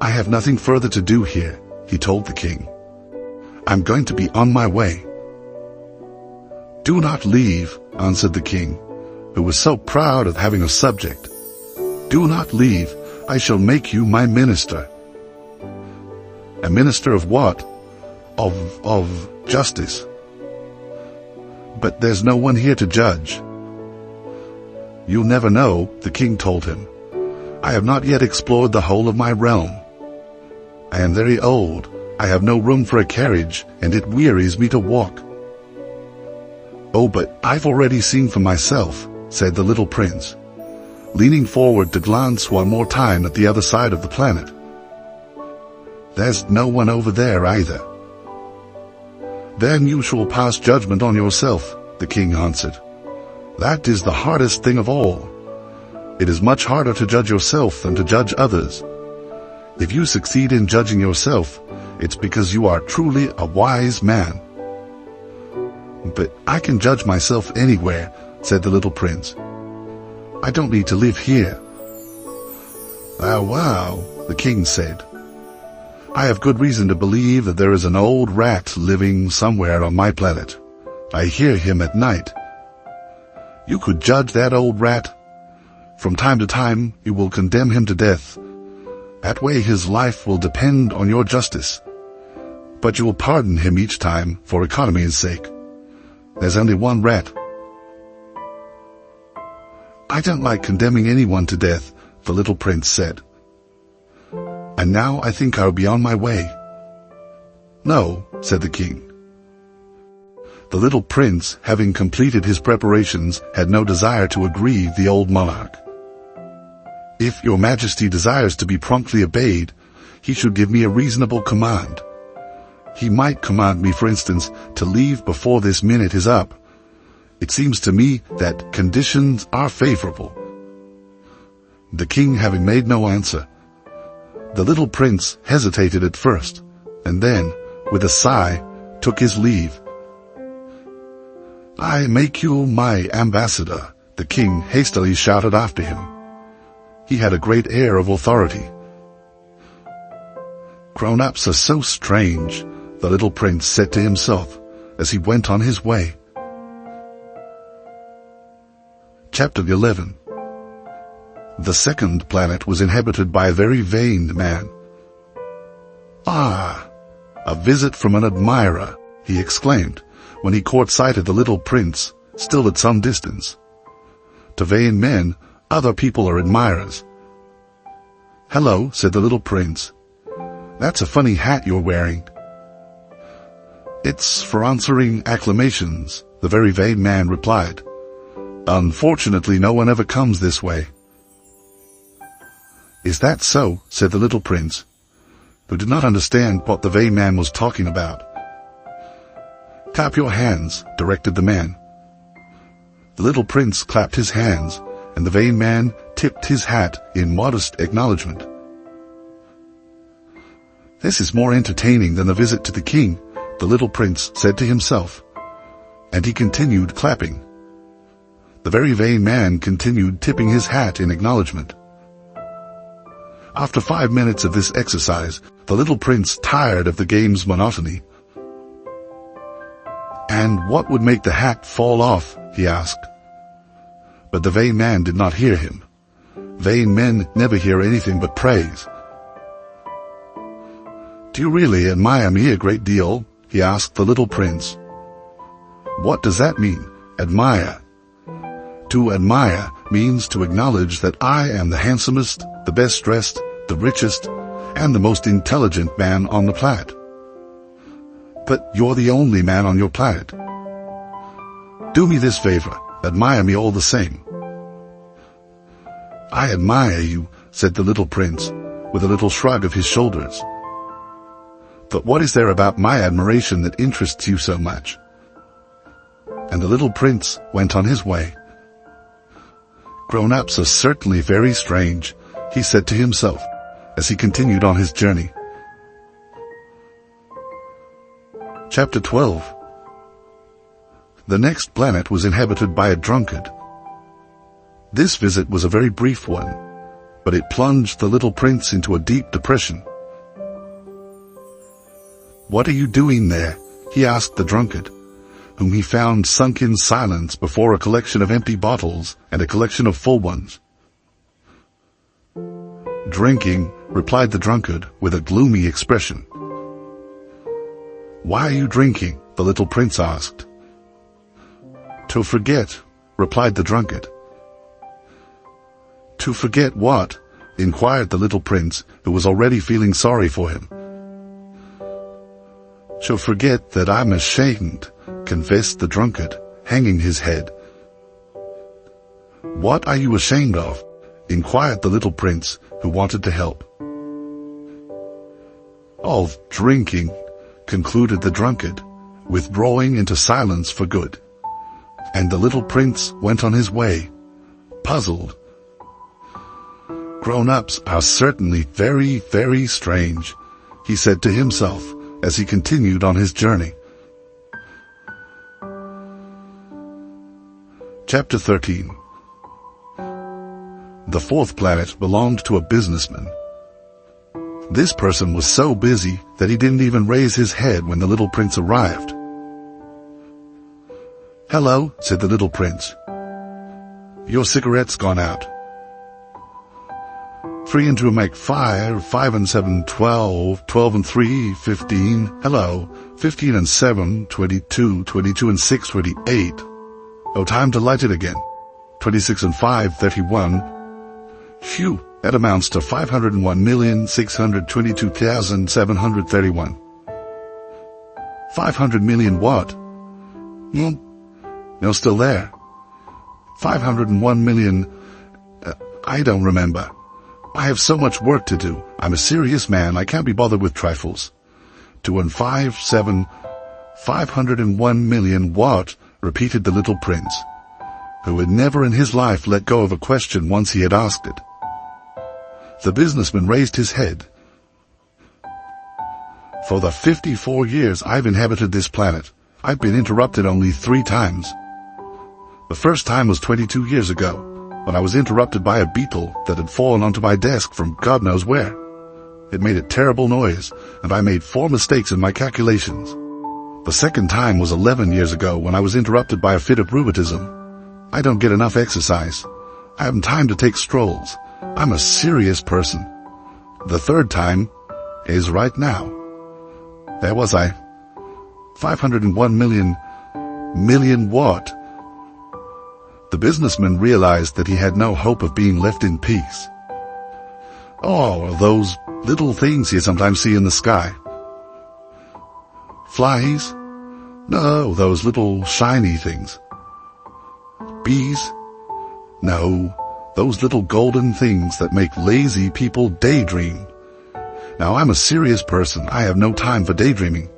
I have nothing further to do here, he told the king. I'm going to be on my way. Do not leave, answered the king, who was so proud of having a subject. Do not leave, I shall make you my minister. A minister of what? Of justice. But there's no one here to judge. You'll never know, the king told him. I have not yet explored the whole of my realm. I am very old, I have no room for a carriage, and it wearies me to walk. Oh, but I've already seen for myself, said the little prince. leaning forward to glance one more time at the other side of the planet. "There's no one over there either." "Then you shall pass judgment on yourself," the king answered. "That is the hardest thing of all. It is much harder to judge yourself than to judge others. If you succeed in judging yourself, it's because you are truly a wise man." "But I can judge myself anywhere," said the little prince. "I don't need to live here." "Oh, wow," the king said. "I have good reason to believe that there is an old rat living somewhere on my planet. I hear him at night. You could judge that old rat. From time to time, you will condemn him to death. That way his life will depend on your justice. But you will pardon him each time for economy's sake. There's only one rat." "I don't like condemning anyone to death," the little prince said. "And now I think I'll be on my way." "No," said the king. The little prince, having completed his preparations, had no desire to aggrieve the old monarch. "If your majesty desires to be promptly obeyed, he should give me a reasonable command. He might command me, for instance, to leave before this minute is up. It seems to me that conditions are favorable." The king having made no answer, the little prince hesitated at first, and then, with a sigh, took his leave. "I make you my ambassador," the king hastily shouted after him. He had a great air of authority. "Grown-ups are so strange," the little prince said to himself as he went on his way. Chapter 11. The second planet was inhabited by a very vain man. "Ah, a visit from an admirer," he exclaimed, when he caught sight of the little prince, still at some distance. To vain men, other people are admirers. "Hello," said the little prince. "That's a funny hat you're wearing." "It's for answering acclamations," the very vain man replied. "Unfortunately, no one ever comes this way." "Is that so?" said the little prince, who did not understand what the vain man was talking about. "Clap your hands," directed the man. The little prince clapped his hands, and the vain man tipped his hat in modest acknowledgement. "This is more entertaining than the visit to the king," the little prince said to himself, and he continued clapping. The very vain man continued tipping his hat in acknowledgement. After 5 minutes of this exercise, the little prince tired of the game's monotony. "And what would make the hat fall off?" he asked. But the vain man did not hear him. Vain men never hear anything but praise. "Do you really admire me a great deal?" he asked the little prince. "What does that mean, admire?" "To admire means to acknowledge that I am the handsomest, the best dressed, the richest, and the most intelligent man on the planet." "But you're the only man on your planet." "Do me this favor, admire me all the same." "I admire you," said the little prince, with a little shrug of his shoulders. "But what is there about my admiration that interests you so much?" And the little prince went on his way. "Grown-ups are certainly very strange," he said to himself, as he continued on his journey. Chapter 12. The next planet was inhabited by a drunkard. This visit was a very brief one, but it plunged the little prince into a deep depression. "What are you doing there?" he asked the drunkard, whom he found sunk in silence before a collection of empty bottles and a collection of full ones. "Drinking," replied the drunkard with a gloomy expression. "Why are you drinking?" the little prince asked. "To forget," replied the drunkard. "To forget what?" inquired the little prince, who was already feeling sorry for him. "To forget that I'm ashamed," confessed the drunkard, hanging his head. "What are you ashamed of?" inquired the little prince, who wanted to help. "Of drinking," concluded the drunkard, withdrawing into silence for good. And the little prince went on his way, puzzled. "Grown-ups are certainly very, very strange," he said to himself as he continued on his journey. Chapter 13. The fourth planet belonged to a businessman. This person was so busy that he didn't even raise his head when the little prince arrived. "Hello," said the little prince. "Your cigarette's gone out." 3 and 2 make 5, 5 and 7, 12, 12 and 3, 15. Hello, 15 and 7, 22, 22 and 6, 28. Oh, time to light it again. 26 and 5, 31. Phew, that amounts to 501,622,731. 500 million what? No, still there. 501 million, I don't remember. I have so much work to do. I'm a serious man. I can't be bothered with trifles. 2 and 5, 7, 501 million what? Repeated the little prince, who had never in his life let go of a question once he had asked it. The businessman raised his head. "For the 54 years I've inhabited this planet, I've been interrupted only 3 times. The first time was 22 years ago, when I was interrupted by a beetle that had fallen onto my desk from God knows where. It made a terrible noise, and I made 4 mistakes in my calculations. The second time was 11 years ago when I was interrupted by a fit of rheumatism. I don't get enough exercise. I haven't time to take strolls. I'm a serious person. The third time is right now. There was I. 501 million what?" The businessman realized that he had no hope of being left in peace. "Oh, those little things you sometimes see in the sky." "Flies?" "No, those little shiny things." "Bees?" "No, those little golden things that make lazy people daydream. Now, I'm a serious person. I have no time for daydreaming."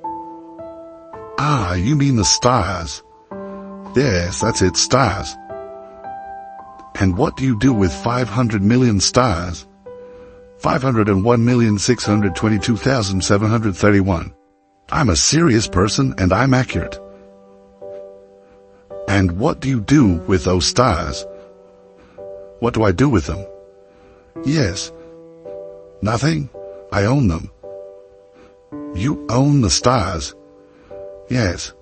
"Ah, you mean the stars." "Yes, that's it, stars." "And what do you do with 500 million stars?" 501,622,731. I'm a serious person and I'm accurate. "And what do you do with those stars?" "What do I do with them?" "Yes." "Nothing. I own them." "You own the stars?" "Yes."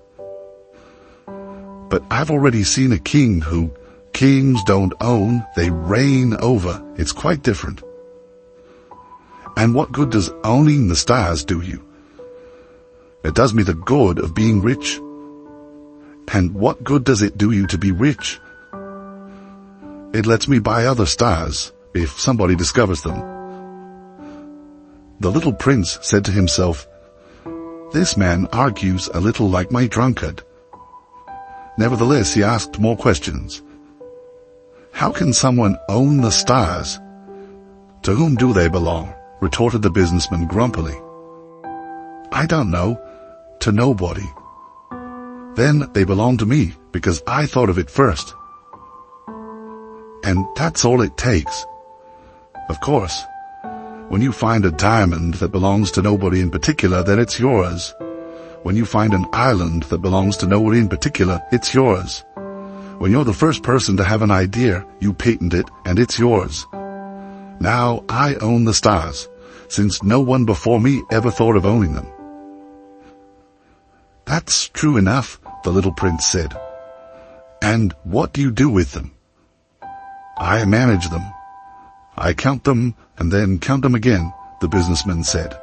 "But I've already seen a king who kings don't own, they reign over. It's quite different." "And what good does owning the stars do you?" "It does me the good of being rich." "And what good does it do you to be rich?" "It lets me buy other stars, if somebody discovers them." The little prince said to himself, "This man argues a little like my drunkard." Nevertheless, he asked more questions. "How can someone own the stars?" "To whom do they belong?" retorted the businessman grumpily. "I don't know. To nobody." "Then they belong to me, because I thought of it first." "And that's all it takes." "Of course. When you find a diamond that belongs to nobody in particular, then it's yours. When you find an island that belongs to nobody in particular, it's yours. When you're the first person to have an idea, you patent it, and it's yours. Now I own the stars, since no one before me ever thought of owning them." "That's true enough," the little prince said. "And what do you do with them?" "I manage them. I count them and then count them again," the businessman said.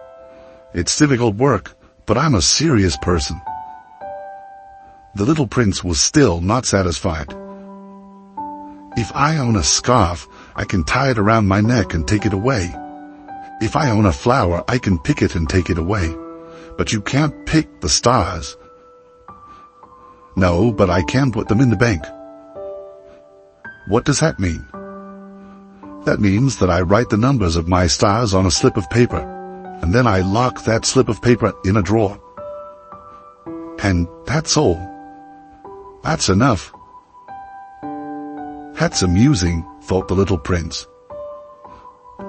"It's difficult work, but I'm a serious person." The little prince was still not satisfied. "If I own a scarf, I can tie it around my neck and take it away. If I own a flower, I can pick it and take it away. But you can't pick the stars." "No, but I can put them in the bank." "What does that mean?" That means that I write the numbers of my stars on a slip of paper, and then I lock that slip of paper in a drawer. And that's all. That's enough. That's amusing, thought the little prince.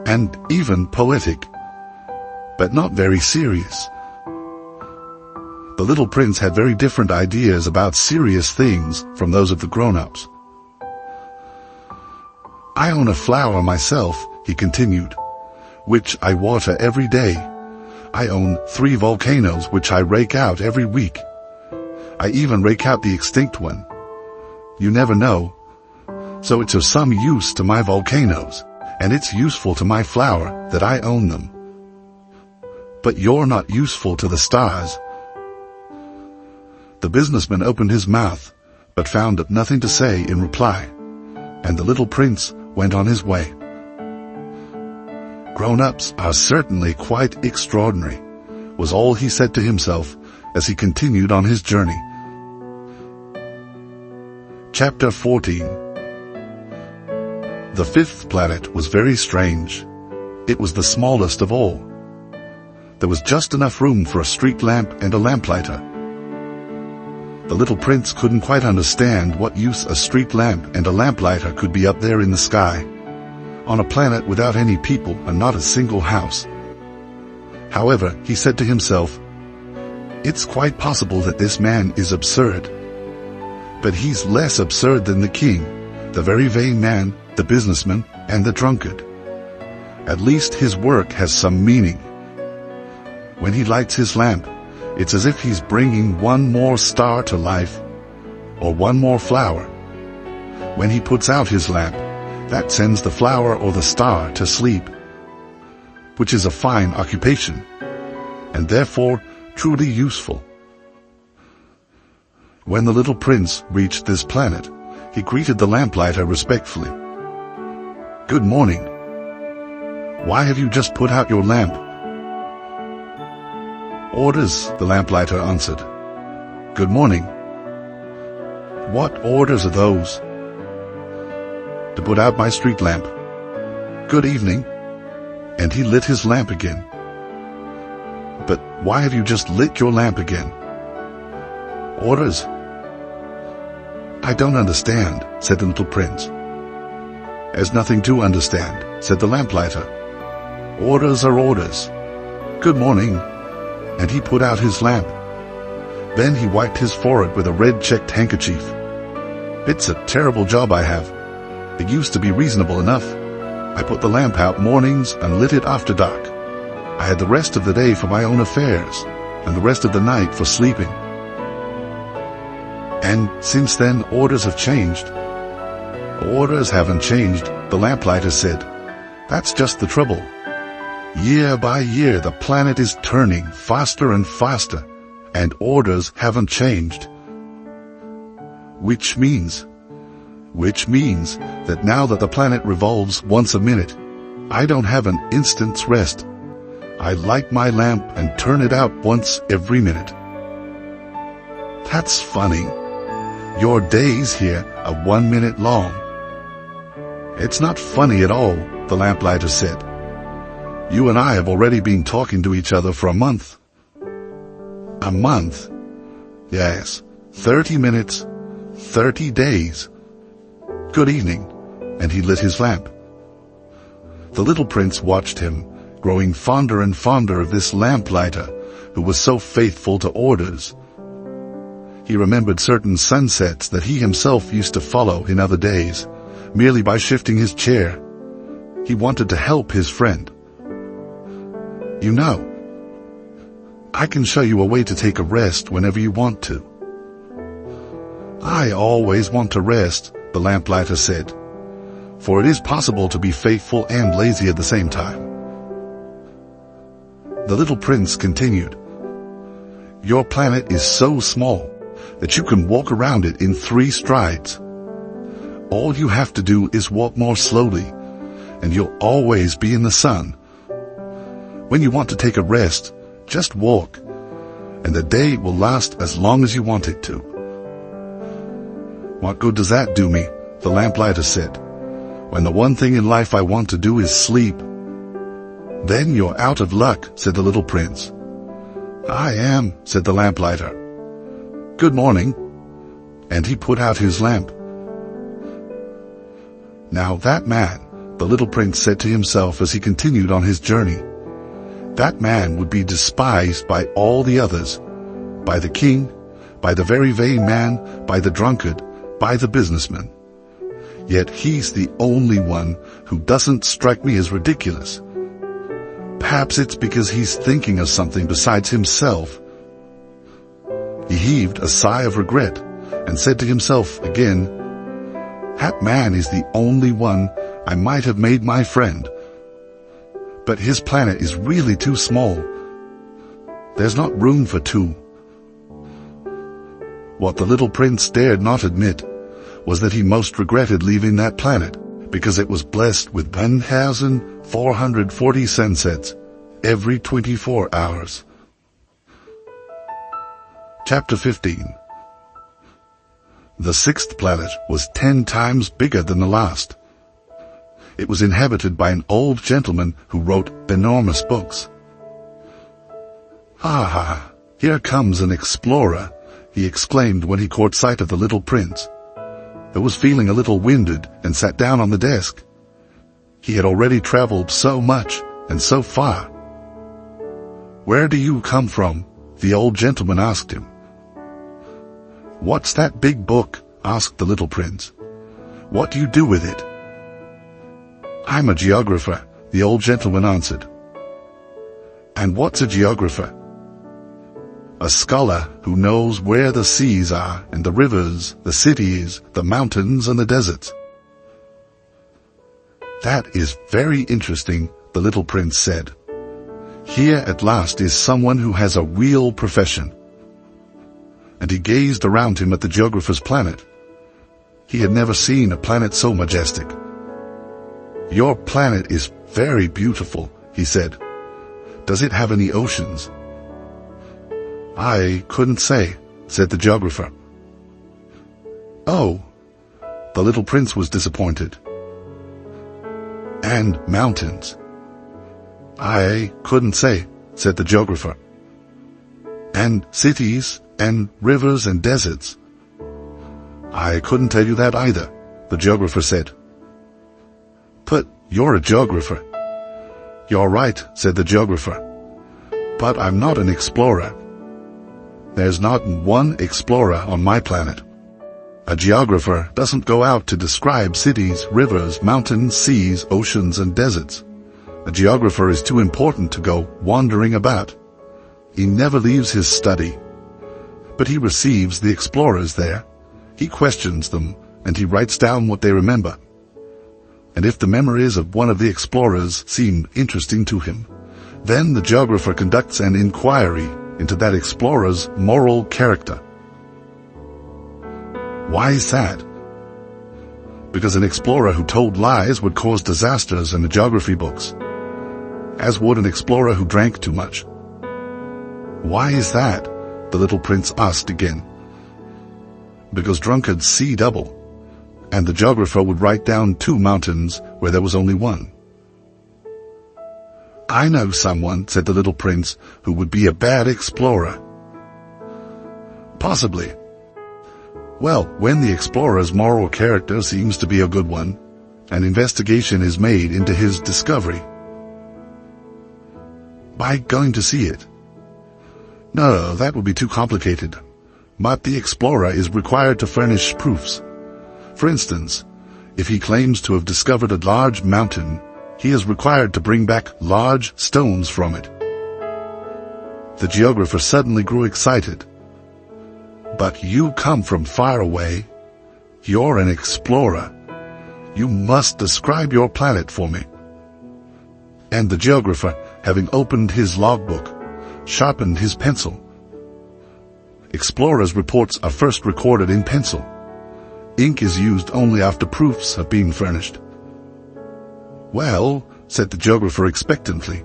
And even poetic, but not very serious. The little prince had very different ideas about serious things from those of the grown-ups. I own a flower myself, he continued, which I water every day. I own 3 volcanoes which I rake out every week. I even rake out the extinct one. You never know. So it's of some use to my volcanoes, and it's useful to my flower that I own them. But you're not useful to the stars. The businessman opened his mouth, but found nothing to say in reply, and the little prince went on his way. Grown-ups are certainly quite extraordinary, was all he said to himself as he continued on his journey. Chapter 14. The 5th planet was very strange. It was the smallest of all. There was just enough room for a street lamp and a lamplighter. The little prince couldn't quite understand what use a street lamp and a lamplighter could be up there in the sky, on a planet without any people and not a single house. However, he said to himself, "It's quite possible that this man is absurd. But he's less absurd than the king, the very vain man, the businessman, and the drunkard. At least his work has some meaning. When he lights his lamp, it's as if he's bringing one more star to life, or one more flower. When he puts out his lamp, that sends the flower or the star to sleep, which is a fine occupation, and therefore truly useful." When the little prince reached this planet, he greeted the lamplighter respectfully. "Good morning. Why have you just put out your lamp?" "Orders," the lamplighter answered. "Good morning. What orders are those?" "To put out my street lamp." "Good evening." And he lit his lamp again. "But why have you just lit your lamp again?" "Orders." "I don't understand," said the little prince. "There's nothing to understand," said the lamplighter. "Orders are orders. Good morning." And he put out his lamp. Then he wiped his forehead with a red-checked handkerchief. "It's a terrible job I have. It used to be reasonable enough. I put the lamp out mornings and lit it after dark. I had the rest of the day for my own affairs, and the rest of the night for sleeping. And since then, orders have changed." "Orders haven't changed," the lamplighter said. "That's just the trouble. Year by year, the planet is turning faster and faster, and orders haven't changed. Which means that now that the planet revolves once a minute, I don't have an instant's rest. I light my lamp and turn it out once every minute." "That's funny. Your days here are 1 minute long." "It's not funny at all," the lamplighter said. "You and I have already been talking to each other for a month." "A month?" "Yes, 30 minutes, 30 days. Good evening." And he lit his lamp. The little prince watched him, growing fonder and fonder of this lamplighter, who was so faithful to orders. He remembered certain sunsets that he himself used to follow in other days, merely by shifting his chair. He wanted to help his friend. "You know, I can show you a way to take a rest whenever you want to." "I always want to rest," the lamplighter said, "for it is possible to be faithful and lazy at the same time." The little prince continued, "Your planet is so small that you can walk around it in 3 strides. All you have to do is walk more slowly, and you'll always be in the sun. When you want to take a rest, just walk, and the day will last as long as you want it to." "What good does that do me?" the lamplighter said. when the one thing in life I want to do is sleep." "Then you're out of luck," said the little prince. "I am," said the lamplighter. "Good morning." And he put out his lamp. "Now that man," the little prince said to himself as he continued on his journey, "that man would be despised by all the others, by the king, by the very vain man, by the drunkard, by the businessman. Yet he's the only one who doesn't strike me as ridiculous. Perhaps it's because he's thinking of something besides himself." He heaved a sigh of regret and said to himself again, "That man is the only one I might have made my friend. But his planet is really too small. There's not room for two." What the little prince dared not admit was that he most regretted leaving that planet, because it was blessed with 1,440 sunsets every 24 hours. Chapter 15. The sixth planet was 10 times bigger than the last. It was inhabited by an old gentleman who wrote enormous books. "Ah, here comes an explorer," he exclaimed when he caught sight of the little prince, who was feeling a little winded and sat down on the desk. He had already traveled so much and so far. "Where do you come from?" the old gentleman asked him. "What's that big book?" asked the little prince. "What do you do with it?" "I'm a geographer," the old gentleman answered. "And what's a geographer?" "A scholar who knows where the seas are, and the rivers, the cities, the mountains, and the deserts." "That is very interesting," the little prince said. "Here at last is someone who has a real profession." And he gazed around him at the geographer's planet. He had never seen a planet so majestic. "Your planet is very beautiful," he said. "Does it have any oceans?" "I couldn't say," said the geographer. "Oh," the little prince was disappointed. "And mountains?" "I couldn't say," said the geographer. "And cities and rivers and deserts?" "I couldn't tell you that either," the geographer said. "But you're a geographer." "You're right," said the geographer. "But I'm not an explorer. There's not one explorer on my planet. A geographer doesn't go out to describe cities, rivers, mountains, seas, oceans, and deserts. A geographer is too important to go wandering about. He never leaves his study. But he receives the explorers there. He questions them, and he writes down what they remember. And if the memories of one of the explorers seem interesting to him, then the geographer conducts an inquiry into that explorer's moral character." "Why is that?" "Because an explorer who told lies would cause disasters in the geography books, as would an explorer who drank too much." "Why is that?" the little prince asked again. "Because drunkards see double, and the geographer would write down 2 mountains where there was only 1. "I know someone," said the little prince, "who would be a bad explorer." "Possibly. Well, when the explorer's moral character seems to be a good one, an investigation is made into his discovery." "By going to see it?" "No, that would be too complicated. But the explorer is required to furnish proofs. For instance, if he claims to have discovered a large mountain, he is required to bring back large stones from it." The geographer suddenly grew excited. "But you come from far away. You're an explorer. You must describe your planet for me." And the geographer, having opened his logbook, sharpened his pencil. Explorers' reports are first recorded in pencil. Ink is used only after proofs have been furnished. "Well," said the geographer expectantly.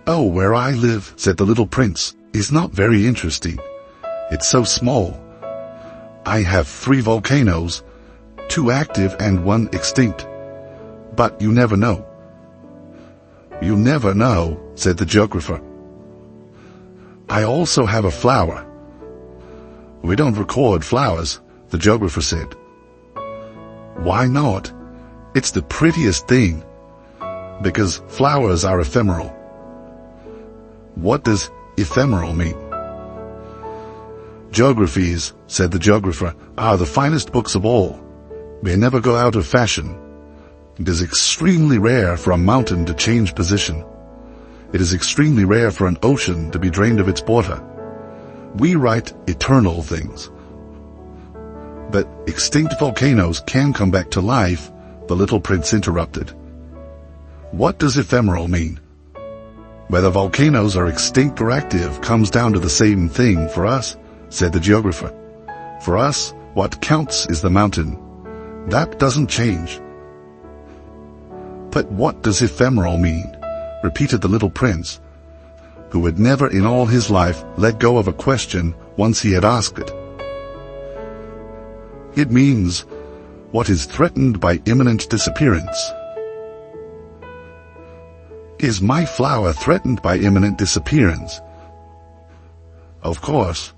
"Oh, where I live," said the little prince, "is not very interesting. It's so small. I have 3 volcanoes, two active and one extinct. But you never know. You never know, said the geographer. I also have a flower. We don't record flowers, the geographer said. Why not? It's the prettiest thing. Because flowers are ephemeral. What does ephemeral mean? Geographies, said the geographer, are the finest books of all. They never go out of fashion. It is extremely rare for a mountain to change position. It is extremely rare for an ocean to be drained of its water. We write eternal things. But extinct volcanoes can come back to life, the little prince interrupted. What does ephemeral mean? Whether volcanoes are extinct or active comes down to the same thing for us, said the geographer. For us, what counts is the mountain. That doesn't change. But what does ephemeral mean? Repeated the little prince, who had never in all his life let go of a question once he had asked it. It means what is threatened by imminent disappearance. Is my flower threatened by imminent disappearance? Of course.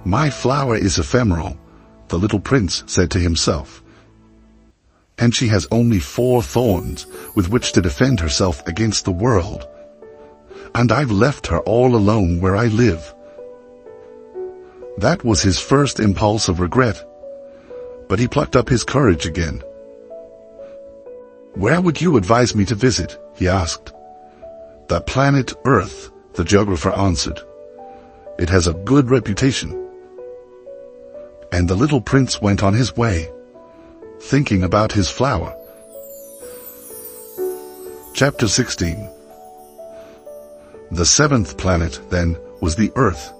My flower is ephemeral, the little prince said to himself. And she has only 4 thorns with which to defend herself against the world. And I've left her all alone where I live. That was his first impulse of regret, but he plucked up his courage again. Where would you advise me to visit? He asked. The planet Earth, the geographer answered. It has a good reputation. And the little prince went on his way, thinking about his flower. Chapter 16. The 7th planet, then, was the Earth.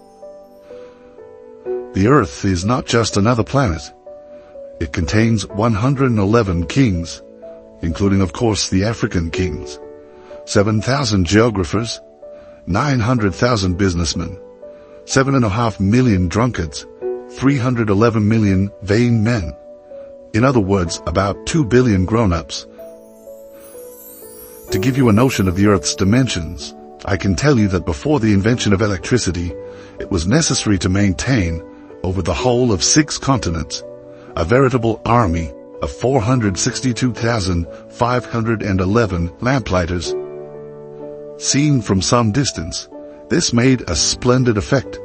The Earth is not just another planet. It contains 111 kings, including, of course, the African kings, 7,000 geographers, 900,000 businessmen, 7.5 million drunkards, 311 million vain men. In other words, about 2 billion grown-ups. To give you a notion of the Earth's dimensions, I can tell you that before the invention of electricity, it was necessary to maintain, over the whole of 6 continents, a veritable army of 462,511 lamplighters. Seen from some distance, this made a splendid effect.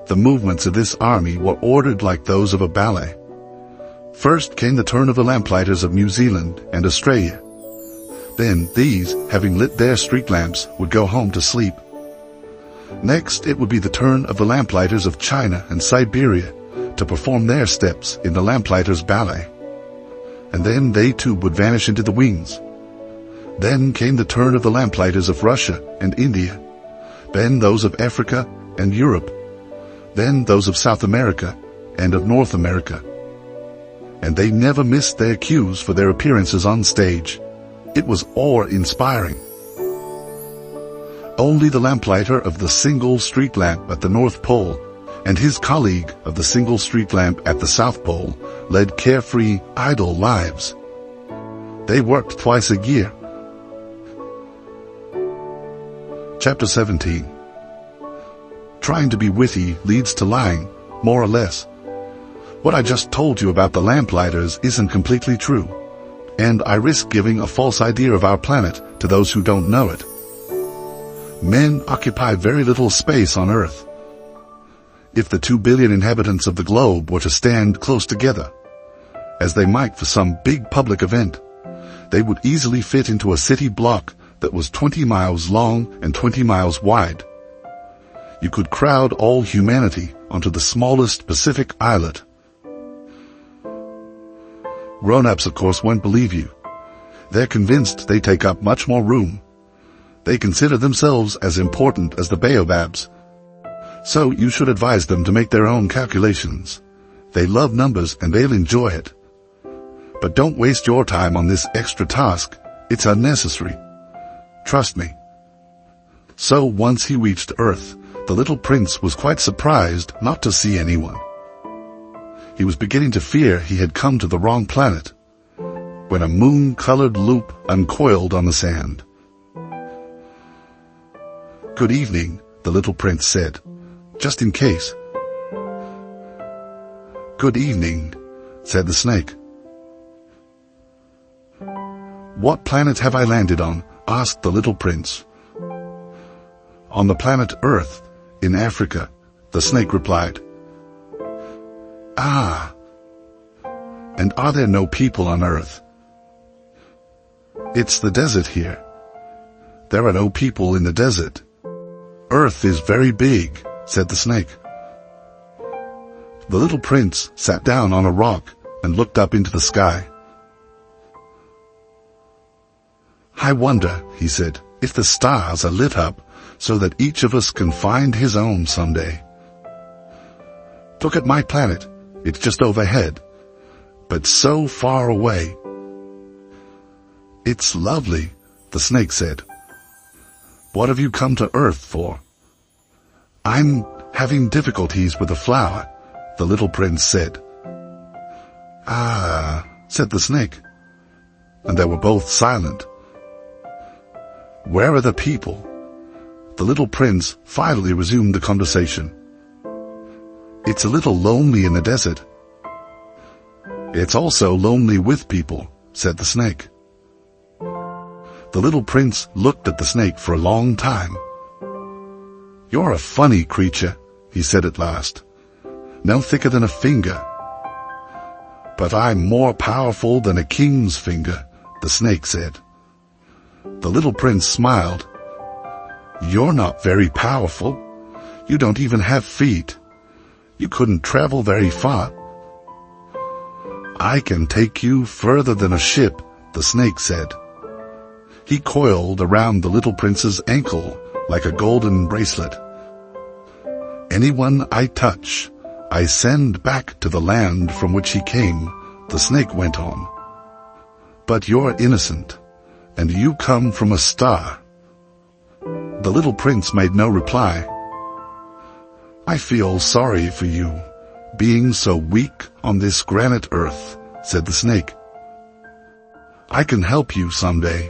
The movements of this army were ordered like those of a ballet. First came the turn of the lamplighters of New Zealand and Australia. Then these, having lit their street lamps, would go home to sleep. Next, it would be the turn of the lamplighters of China and Siberia to perform their steps in the lamplighters' ballet. And then they too would vanish into the wings. Then came the turn of the lamplighters of Russia and India. Then those of Africa and Europe. Then those of South America and of North America. And they never missed their cues for their appearances on stage. It was awe-inspiring. Only the lamplighter of the single street lamp at the North Pole and his colleague of the single street lamp at the South Pole led carefree, idle lives. They worked twice a year. Chapter 17. Trying to be witty leads to lying, more or less. What I just told you about the lamplighters isn't completely true, and I risk giving a false idea of our planet to those who don't know it. Men occupy very little space on Earth. If the 2 billion inhabitants of the globe were to stand close together, as they might for some big public event, they would easily fit into a city block that was 20 miles long and 20 miles wide. You could crowd all humanity onto the smallest Pacific islet. Grown-ups, of course, won't believe you. They're convinced they take up much more room. They consider themselves as important as the baobabs. So you should advise them to make their own calculations. They love numbers and they'll enjoy it. But don't waste your time on this extra task. It's unnecessary. Trust me. So once he reached Earth, the little prince was quite surprised not to see anyone. He was beginning to fear he had come to the wrong planet, when a moon-colored loop uncoiled on the sand. "Good evening," the little prince said, "just in case." "Good evening," said the snake. "What planet have I landed on?" asked the little prince. "On the planet Earth, in Africa," the snake replied. "Ah, and are there no people on Earth?" "It's the desert here. There are no people in the desert. Earth is very big," said the snake. The little prince sat down on a rock and looked up into the sky. "I wonder," he said, "if the stars are lit up so that each of us can find his own someday. Look at my planet. It's just overhead, but so far away." "It's lovely," the snake said. "What have you come to Earth for?" "I'm having difficulties with a flower," the little prince said. "Ah," said the snake, and they were both silent. "Where are the people?" The little prince finally resumed the conversation. "It's a little lonely in the desert." "It's also lonely with people," said the snake. The little prince looked at the snake for a long time. "You're a funny creature," he said at last. "No thicker than a finger." "But I'm more powerful than a king's finger," the snake said. The little prince smiled. "You're not very powerful. You don't even have feet. You couldn't travel very far." "I can take you further than a ship," the snake said. He coiled around the little prince's ankle like a golden bracelet. "Anyone I touch, I send back to the land from which he came," the snake went on. "But you're innocent, and you come from a star." The little prince made no reply. "I feel sorry for you, being so weak on this granite earth," said the snake. "I can help you someday,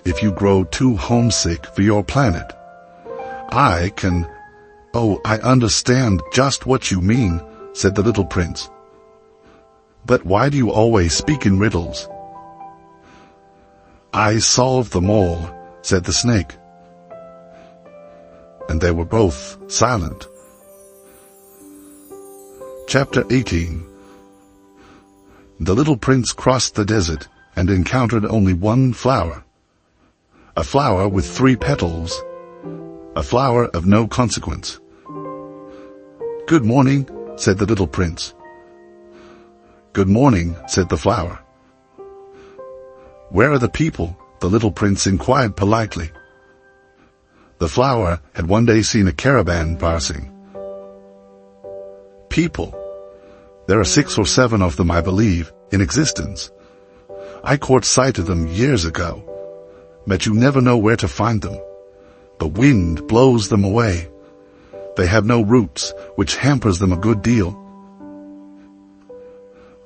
if you grow too homesick for your planet. I can—" "Oh, I understand just what you mean," said the little prince. "But why do you always speak in riddles?" "I solve them all," said the snake. And they were both silent. Chapter 18. The little prince crossed the desert and encountered only one flower. A flower with 3 petals. A flower of no consequence. "Good morning," said the little prince. "Good morning," said the flower. "Where are the people?" the little prince inquired politely. The flower had one day seen a caravan passing. "People? There are 6 or 7 of them, I believe, in existence. I caught sight of them years ago, but you never know where to find them. The wind blows them away. They have no roots, which hampers them a good deal."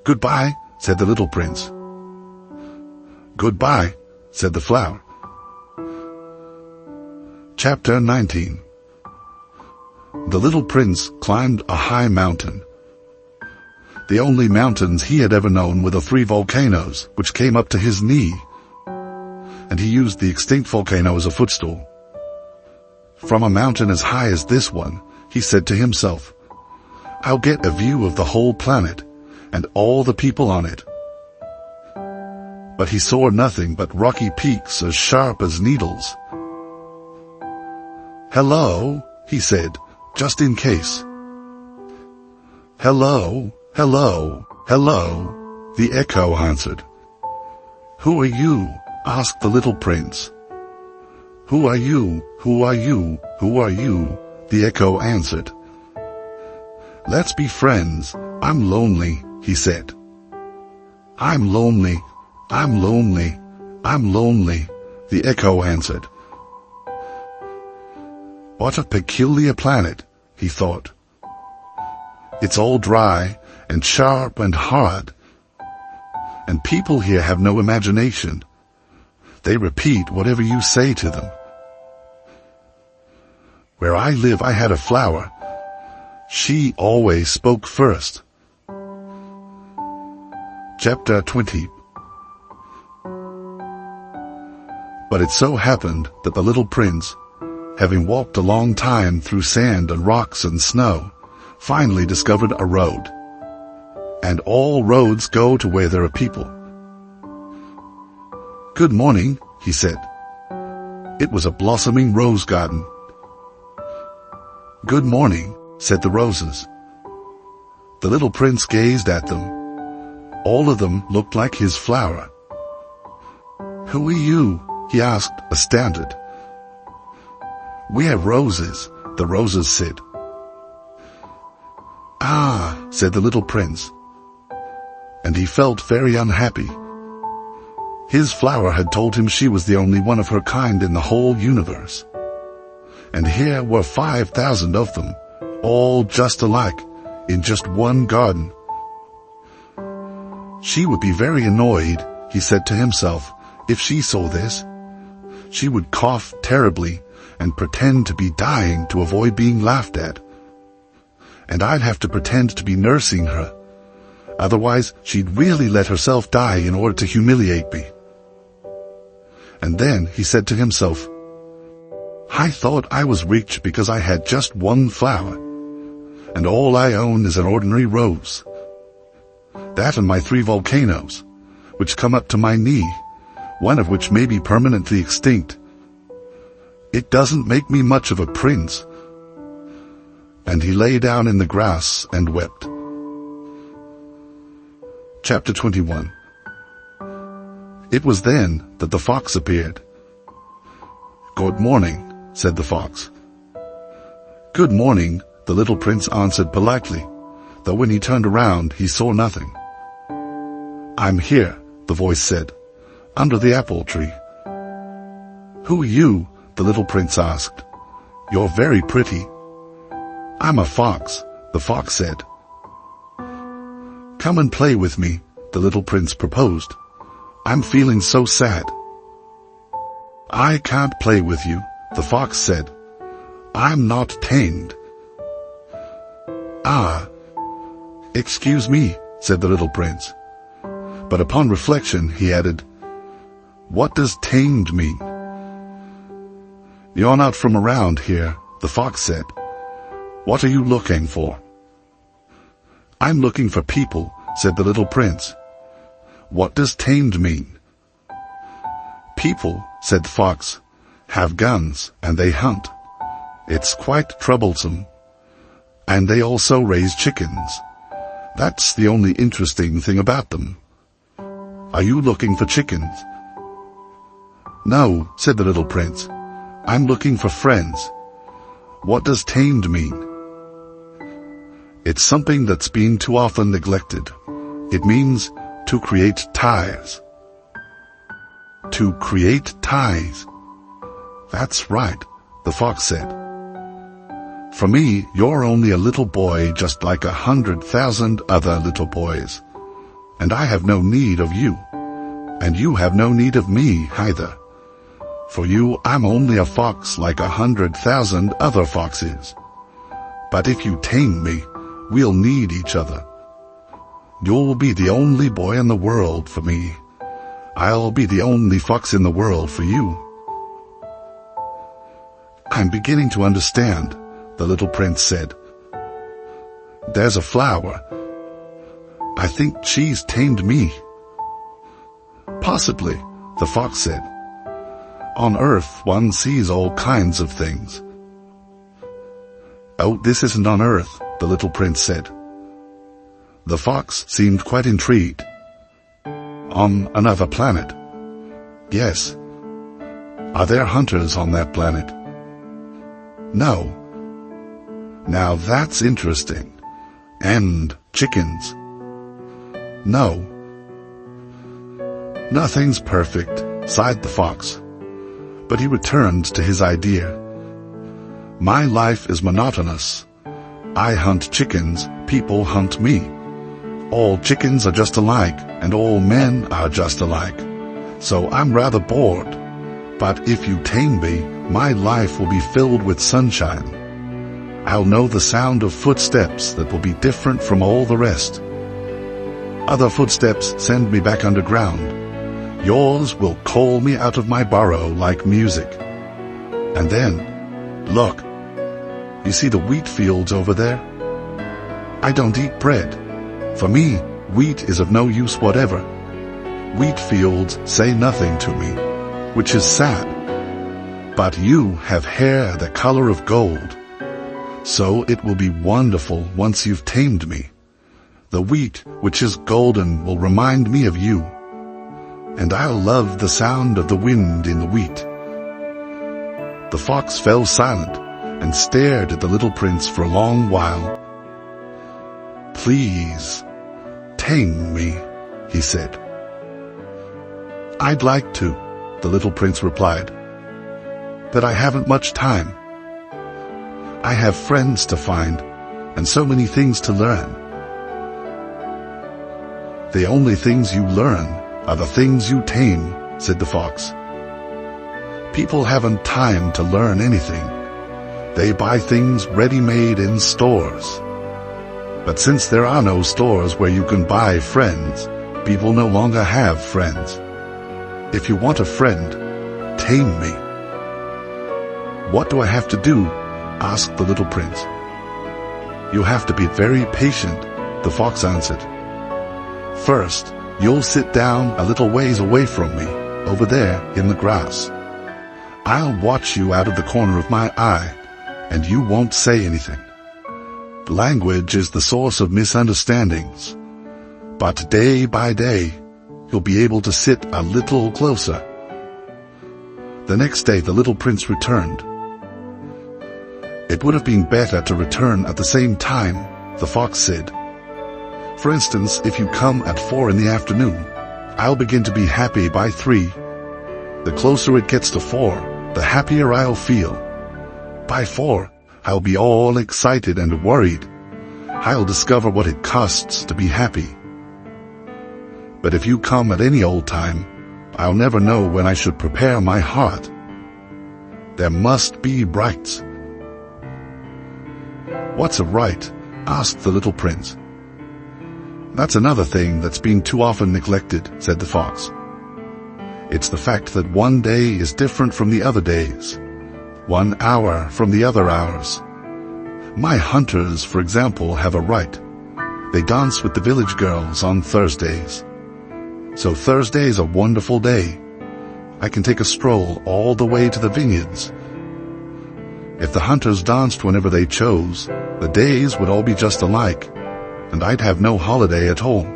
"Goodbye," said the little prince. "Goodbye," said the flower. Chapter 19. The little prince climbed a high mountain. The only mountains he had ever known were the 3 volcanoes, which came up to his knee, and he used the extinct volcano as a footstool. From a mountain as high as this one, he said to himself, "I'll get a view of the whole planet, and all the people on it." But he saw nothing but rocky peaks as sharp as needles. "Hello," he said, just in case. "Hello, hello, hello," the echo answered. "Who are you?" asked the little prince. "Who are you? Who are you? Who are you?" the echo answered. "Let's be friends. I'm lonely," he said. "I'm lonely. I'm lonely. I'm lonely," the echo answered. "What a peculiar planet," he thought. "It's all dry, and sharp and hard. And people here have no imagination. They repeat whatever you say to them. Where I live, I had a flower. She always spoke first. Chapter 20. But it so happened that the little prince, having walked a long time through sand and rocks and snow, finally discovered a road. And all roads go to where there are people. "Good morning," he said. It was a blossoming rose garden. "Good morning," said the roses. The little prince gazed at them. All of them looked like his flower. "Who are you?" he asked, astounded. "We have roses," the roses said. "Ah," said the little prince, and he felt very unhappy. His flower had told him she was the only one of her kind in the whole universe. And here were 5,000 of them, all just alike, in just one garden. She would be very annoyed, he said to himself, if she saw this. She would cough terribly and pretend to be dying to avoid being laughed at. And I'd have to pretend to be nursing her. Otherwise, she'd really let herself die in order to humiliate me. And then he said to himself, I thought I was rich because I had just one flower, and all I own is an ordinary rose. That and my 3 volcanoes, which come up to my knee, one of which may be permanently extinct. It doesn't make me much of a prince. And he lay down in the grass and wept. Chapter 21. It was then that the fox appeared. Good morning, said the fox. Good morning, the little prince answered politely, though when he turned around he saw nothing. I'm here, the voice said, under the apple tree. Who are you? The little prince asked. You're very pretty. I'm a fox, the fox said. Come and play with me, the little prince proposed. I'm feeling so sad. I can't play with you, the fox said. I'm not tamed. Ah, excuse me, said the little prince. But upon reflection he added, what does tamed mean? You're not from around here, the fox said. What are you looking for? I'm looking for people, said the little prince. What does tamed mean? People, said the fox, have guns and they hunt. It's quite troublesome. And they also raise chickens. That's the only interesting thing about them. Are you looking for chickens? No, said the little prince. I'm looking for friends. What does tamed mean? It's something that's been too often neglected. It means to create ties. To create ties. That's right, the fox said. For me, you're only a little boy just like 100,000 other little boys. And I have no need of you. And you have no need of me either. For you, I'm only a fox like 100,000 other foxes. But if you tame me, we'll need each other. You'll be the only boy in the world for me. I'll be the only fox in the world for you. I'm beginning to understand, the little prince said. There's a flower. I think she's tamed me. Possibly, the fox said. On Earth, one sees all kinds of things. Oh, this isn't on Earth, the little prince said. The fox seemed quite intrigued. On another planet? Yes. Are there hunters on that planet? No. Now that's interesting. And chickens? No. Nothing's perfect, sighed the fox. But he returned to his idea. My life is monotonous. I hunt chickens, people hunt me. All chickens are just alike, and all men are just alike. So I'm rather bored. But if you tame me, my life will be filled with sunshine. I'll know the sound of footsteps that will be different from all the rest. Other footsteps send me back underground. Yours will call me out of my burrow like music. And then, look, you see the wheat fields over there? I don't eat bread. For me, wheat is of no use whatever. Wheat fields say nothing to me, which is sad. But you have hair the color of gold. So it will be wonderful once you've tamed me. The wheat, which is golden, will remind me of you. And I'll love the sound of the wind in the wheat. The fox fell silent and stared at the little prince for a long while. Please, tame me, he said. I'd like to, the little prince replied. But I haven't much time. I have friends to find and so many things to learn. The only things you learn are the things you tame, said the fox. People haven't time to learn anything. They buy things ready-made in stores. But since there are no stores where you can buy friends, people no longer have friends. If you want a friend, tame me. What do I have to do? Asked the little prince. You have to be very patient, the fox answered. First, you'll sit down a little ways away from me, over there in the grass. I'll watch you out of the corner of my eye, and you won't say anything. Language is the source of misunderstandings. But day by day, you'll be able to sit a little closer. The next day the little prince returned. It would have been better to return at the same time, the fox said. For instance, if you come at 4 in the afternoon, I'll begin to be happy by 3. The closer it gets to 4, the happier I'll feel. By 4, I'll be all excited and worried. I'll discover what it costs to be happy. But if you come at any old time, I'll never know when I should prepare my heart. There must be rights. What's a right? Asked the little prince. That's another thing that's been too often neglected, said the fox. It's the fact that one day is different from the other days, 1 hour from the other hours. My hunters, for example, have a right. They dance with the village girls on Thursdays. So Thursday is a wonderful day. I can take a stroll all the way to the vineyards. If the hunters danced whenever they chose, the days would all be just alike, and I'd have no holiday at all.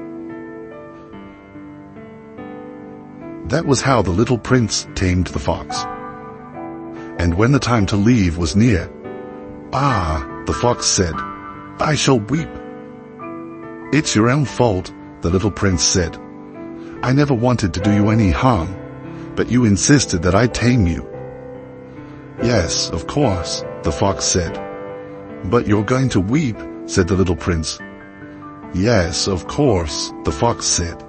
That was how the little prince tamed the fox. And when the time to leave was near, "Ah," the fox said, "I shall weep." "It's your own fault," the little prince said. "I never wanted to do you any harm, but you insisted that I tame you." "Yes, of course," the fox said. "But you're going to weep," said the little prince. "Yes, of course," the fox said.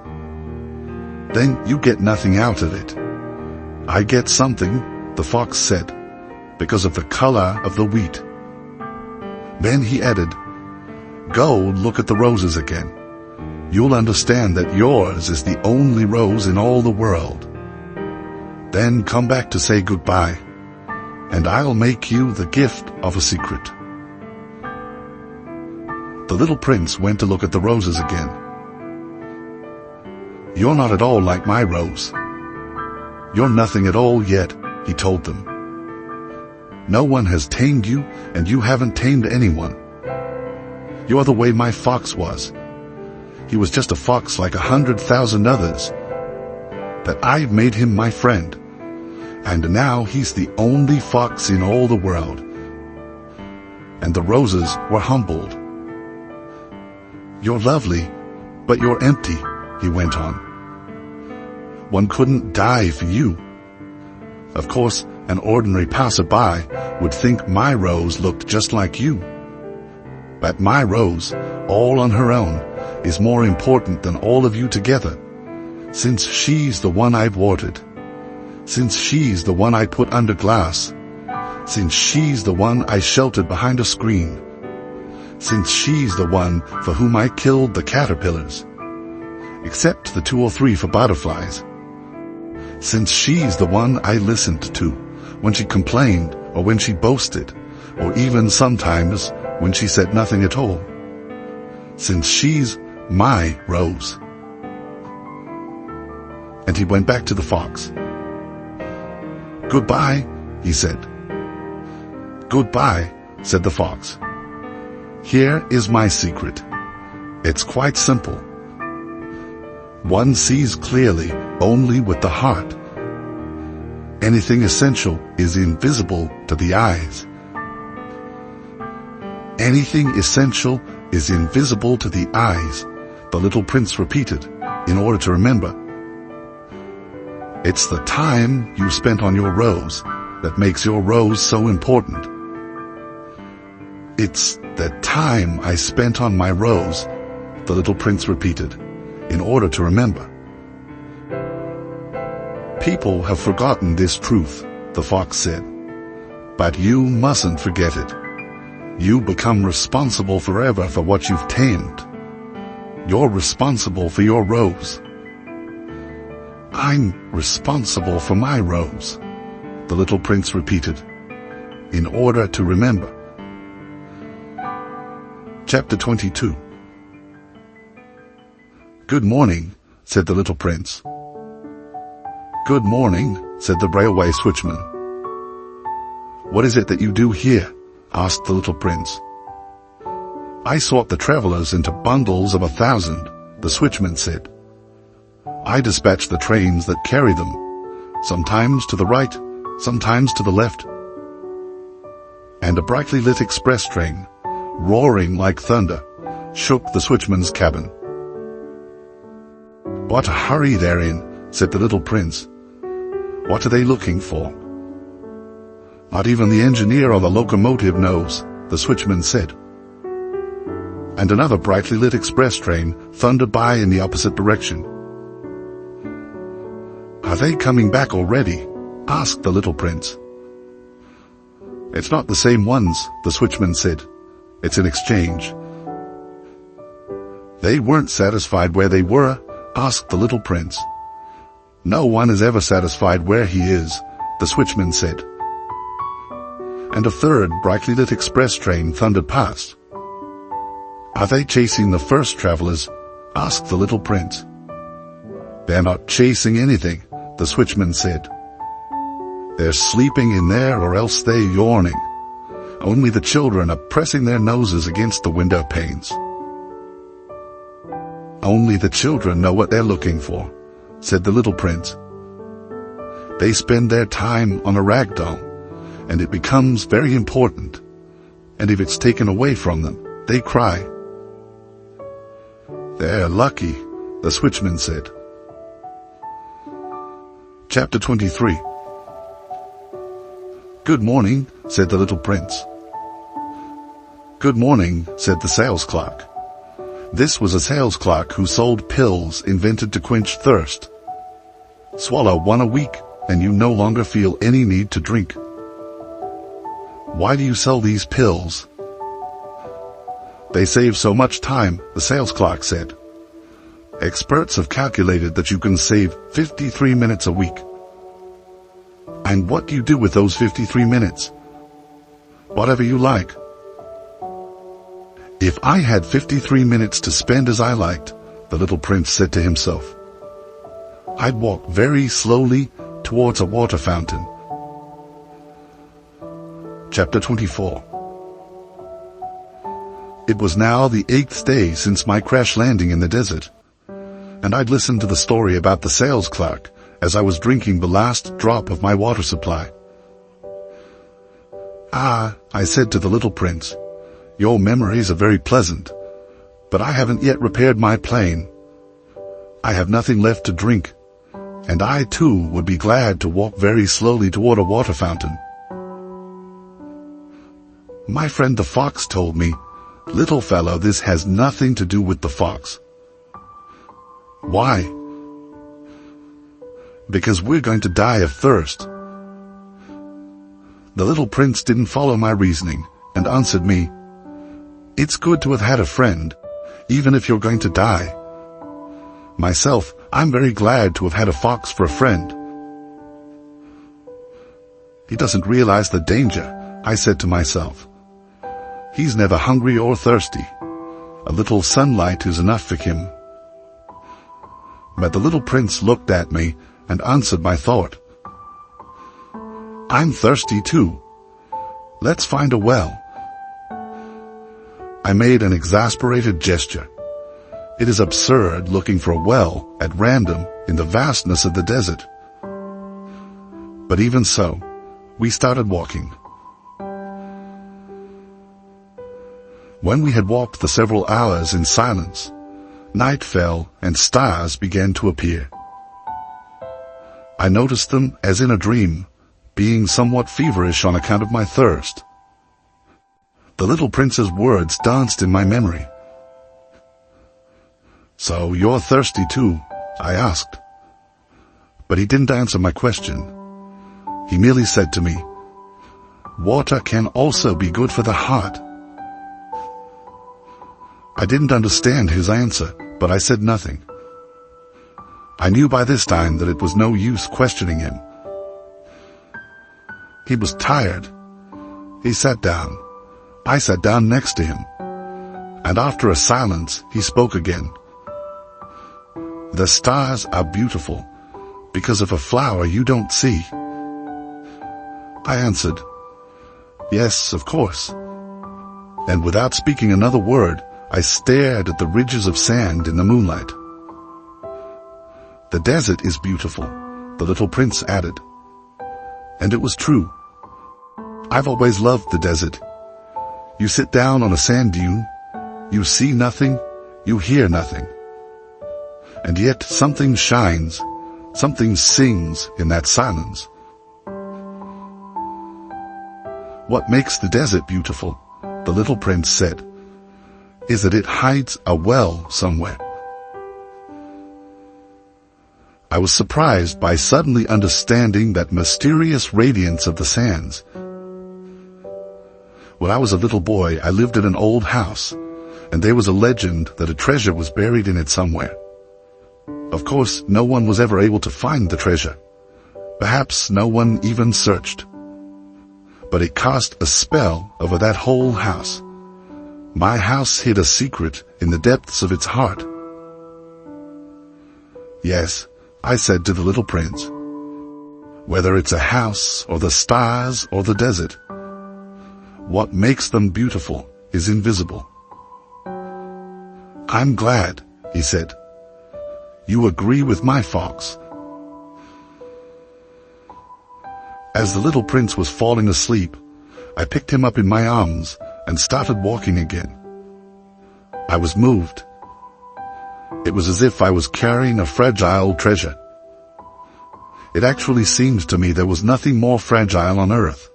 "Then you get nothing out of it." "I get something," the fox said, "because of the color of the wheat." Then he added, "Go look at the roses again. You'll understand that yours is the only rose in all the world. Then come back to say goodbye, and I'll make you the gift of a secret." The little prince went to look at the roses again. "You're not at all like my rose. You're nothing at all yet," he told them. "No one has tamed you, and you haven't tamed anyone. You're the way my fox was. He was just a fox like 100,000 others. But I've made him my friend, and now he's the only fox in all the world." And the roses were humbled. "You're lovely, but you're empty," he went on. "One couldn't die for you. Of course, an ordinary passerby would think my rose looked just like you. But my rose, all on her own, is more important than all of you together, since she's the one I've watered, since she's the one I put under glass, since she's the one I sheltered behind a screen, since she's the one for whom I killed the caterpillars, except the 2 or 3 for butterflies, since she's the one I listened to when she complained or when she boasted, or even sometimes when she said nothing at all, since she's my rose. And he went back to the fox. "Goodbye," he said. "Goodbye," said the fox. "Here is my secret. It's quite simple. One sees clearly only with the heart. Anything essential is invisible to the eyes. Anything essential is invisible to the eyes," the little prince repeated, in order to remember. "It's the time you spent on your rose that makes your rose so important. It's the time I spent on my rose," the little prince repeated, in order to remember. "People have forgotten this truth," the fox said, "but you mustn't forget it. You become responsible forever for what you've tamed. You're responsible for your rose." "I'm responsible for my rose," the little prince repeated, in order to remember. Chapter 22. "Good morning," said the little prince. "Good morning," said the railway switchman. "What is it that you do here?" asked the little prince. "I sort the travelers into bundles of 1,000, the switchman said. "I dispatch the trains that carry them, sometimes to the right, sometimes to the left." And a brightly lit express train, roaring like thunder, shook the switchman's cabin. "What a hurry they're in," said the little prince. "What are they looking for?" "Not even the engineer or the locomotive knows," the switchman said. And another brightly lit express train thundered by in the opposite direction. "Are they coming back already?" asked the little prince. "It's not the same ones," the switchman said. "It's an exchange." "They weren't satisfied where they were?" asked the little prince. "No one is ever satisfied where he is," the switchman said. And a third brightly lit express train thundered past. "Are they chasing the first travelers?" asked the little prince. "They're not chasing anything," the switchman said. "They're sleeping in there or else they're yawning. Only the children are pressing their noses against the window panes." "Only the children know what they're looking for," said the little prince. "They spend their time on a rag doll, and it becomes very important, and if it's taken away from them, they cry." "They're lucky," the switchman said. Chapter 23. "Good morning," said the little prince. "Good morning," said the sales clerk. This was a sales clerk who sold pills invented to quench thirst. Swallow one a week, and you no longer feel any need to drink. "Why do you sell these pills?" "They save so much time," the sales clerk said. "Experts have calculated that you can save 53 minutes a week." "And what do you do with those 53 minutes?" "Whatever you like." "If I had 53 minutes to spend as I liked," the little prince said to himself, "I'd walk very slowly towards a water fountain." Chapter 24. It was now the 8th day since my crash landing in the desert, and I'd listened to the story about the sales clerk as I was drinking the last drop of my water supply. "Ah," I said to the little prince, "your memories are very pleasant, but I haven't yet repaired my plane. I have nothing left to drink, and I too would be glad to walk very slowly toward a water fountain." My friend the fox told me, "Little fellow, this has nothing to do with the fox. Why? Because we're going to die of thirst. The little prince didn't follow my reasoning and answered me, "It's good to have had a friend, even if you're going to die. Myself, I'm very glad to have had a fox for a friend." "He doesn't realize the danger," I said to myself. "He's never hungry or thirsty. A little sunlight is enough for him." But the little prince looked at me and answered my thought. "I'm thirsty too. Let's find a well." I made an exasperated gesture. It is absurd looking for a well at random in the vastness of the desert. But even so, we started walking. When we had walked the several hours in silence, night fell and stars began to appear. I noticed them as in a dream, being somewhat feverish on account of my thirst. The little prince's words danced in my memory. "So you're thirsty too?" I asked. But he didn't answer my question. He merely said to me, "Water can also be good for the heart." I didn't understand his answer, but I said nothing. I knew by this time that it was no use questioning him. He was tired. He sat down. I sat down next to him. And after a silence, he spoke again. "The stars are beautiful because of a flower you don't see." I answered, "Yes, of course." And without speaking another word, I stared at the ridges of sand in the moonlight. "The desert is beautiful," the little prince added. And it was true. I've always loved the desert. You sit down on a sand dune, you see nothing, you hear nothing. And yet something shines, something sings in that silence. "What makes the desert beautiful," the little prince said, "is that it hides a well somewhere." I was surprised by suddenly understanding that mysterious radiance of the sands. When I was a little boy, I lived in an old house, and there was a legend that a treasure was buried in it somewhere. Of course, no one was ever able to find the treasure. Perhaps no one even searched. But it cast a spell over that whole house. My house hid a secret in the depths of its heart. "Yes," I said to the little prince, "whether it's a house or the stars or the desert, what makes them beautiful is invisible." "I'm glad," he said. "You agree with my fox." As the little prince was falling asleep, I picked him up in my arms and started walking again. I was moved. It was as if I was carrying a fragile treasure. It actually seemed to me there was nothing more fragile on earth.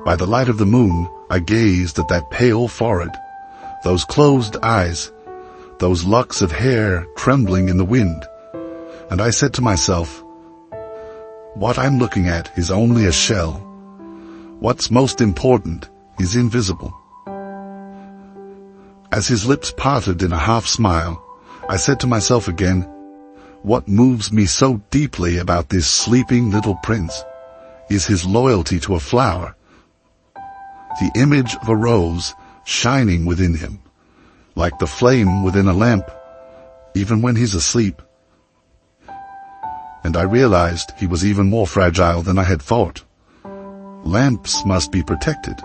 By the light of the moon, I gazed at that pale forehead, those closed eyes, those locks of hair trembling in the wind, and I said to myself, "What I'm looking at is only a shell. What's most important is invisible." As his lips parted in a half-smile, I said to myself again, "What moves me so deeply about this sleeping little prince is his loyalty to a flower, the image of a rose shining within him, like the flame within a lamp, even when he's asleep." And I realized he was even more fragile than I had thought. Lamps must be protected.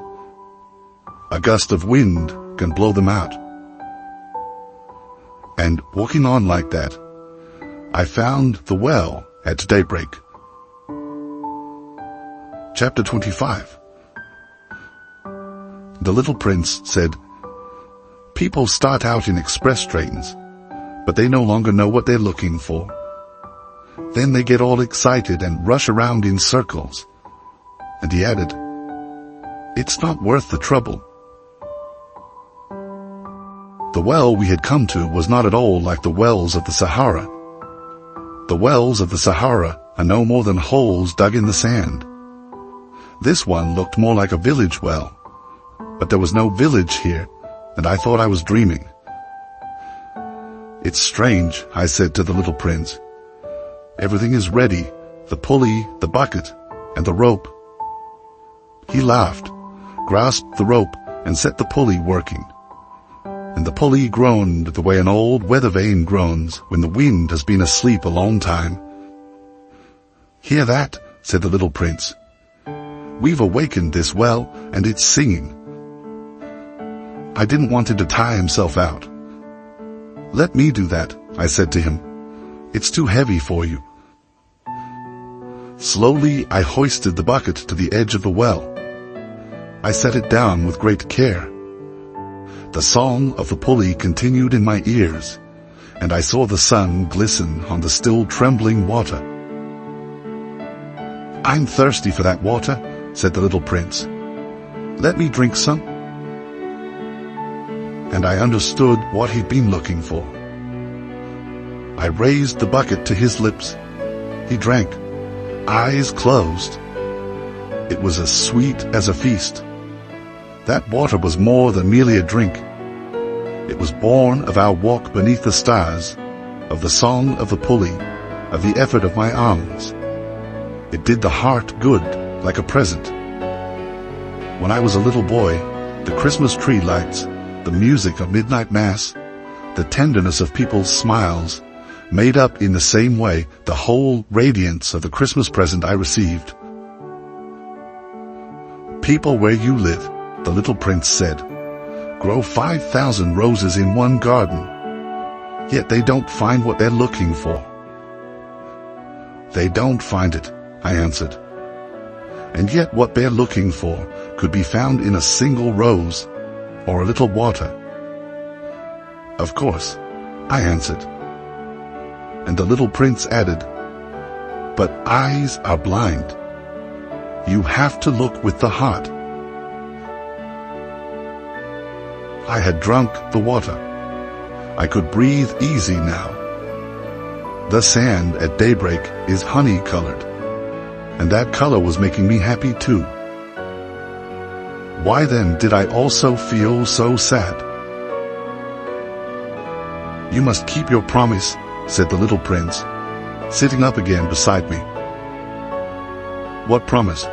A gust of wind can blow them out. And walking on like that, I found the well at daybreak. Chapter 25. The little prince said, "People start out in express trains, but they no longer know what they're looking for. Then they get all excited and rush around in circles." And he added, "It's not worth the trouble." The well we had come to was not at all like the wells of the Sahara. The wells of the Sahara are no more than holes dug in the sand. This one looked more like a village well, but there was no village here, and I thought I was dreaming. "It's strange," I said to the little prince. "Everything is ready, the pulley, the bucket, and the rope." He laughed, grasped the rope, and set the pulley working. And the pulley groaned the way an old weather vane groans when the wind has been asleep a long time. "Hear that?" said the little prince. "We've awakened this well, and it's singing." I didn't want him to tire himself out. "Let me do that," I said to him. "It's too heavy for you." Slowly I hoisted the bucket to the edge of the well. I set it down with great care. The song of the pulley continued in my ears, and I saw the sun glisten on the still trembling water. "I'm thirsty for that water," said the little prince. "Let me drink some." And I understood what he'd been looking for. I raised the bucket to his lips. He drank, eyes closed. It was as sweet as a feast. That water was more than merely a drink. It was born of our walk beneath the stars, of the song of the pulley, of the effort of my arms. It did the heart good, like a present. When I was a little boy, the Christmas tree lights, the music of midnight mass, the tenderness of people's smiles, made up in the same way the whole radiance of the Christmas present I received. "People where you live," the little prince said, "grow 5,000 roses in one garden, yet they don't find what they're looking for." "They don't find it," I answered. "And yet what they're looking for could be found in a single rose or a little water." "Of course," I answered. And the little prince added, "But eyes are blind. You have to look with the heart." I had drunk the water. I could breathe easy now. The sand at daybreak is honey-colored, and that color was making me happy too. Why then did I also feel so sad? "You must keep your promise," said the little prince, sitting up again beside me. "What promise?"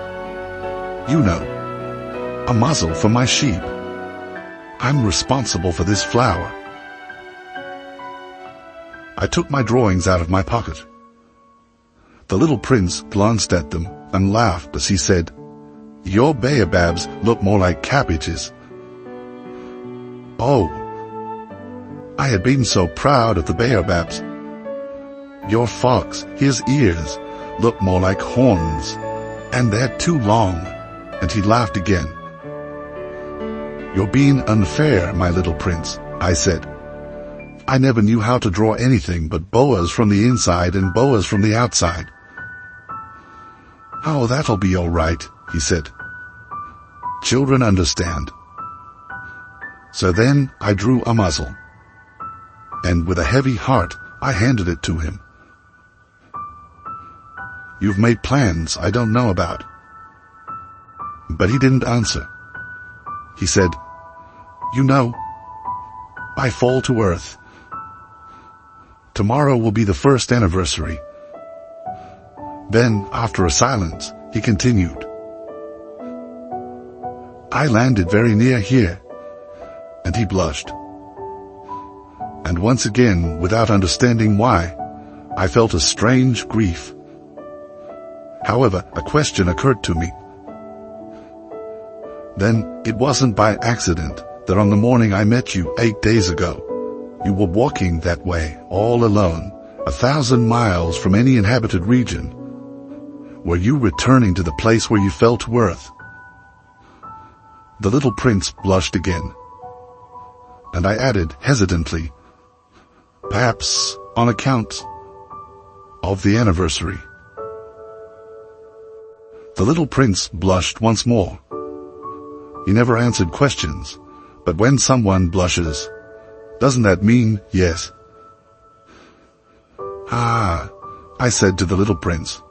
"You know, a muzzle for my sheep. I'm responsible for this flower." I took my drawings out of my pocket. The little prince glanced at them and laughed as he said, "Your baobabs look more like cabbages." Oh, I had been so proud of the baobabs. "Your fox, his ears, look more like horns, and they're too long," and he laughed again. "You're being unfair, my little prince," I said. "I never knew how to draw anything but boas from the inside and boas from the outside." "Oh, that'll be all right," he said. "Children understand." So then I drew a muzzle, and with a heavy heart I handed it to him. "You've made plans I don't know about." But he didn't answer. He said, "You know, I fall to earth. Tomorrow will be the first anniversary." Then, after a silence, he continued, "I landed very near here," and he blushed. And once again, without understanding why, I felt a strange grief. However, a question occurred to me. "Then it wasn't by accident that on the morning I met you 8 days ago, you were walking that way, all alone, 1,000 miles from any inhabited region. Were you returning to the place where you fell to earth?" The little prince blushed again, and I added hesitantly, "Perhaps on account of the anniversary." The little prince blushed once more. He never answered questions, but when someone blushes, Doesn't that mean yes? Ah, I said to the little prince.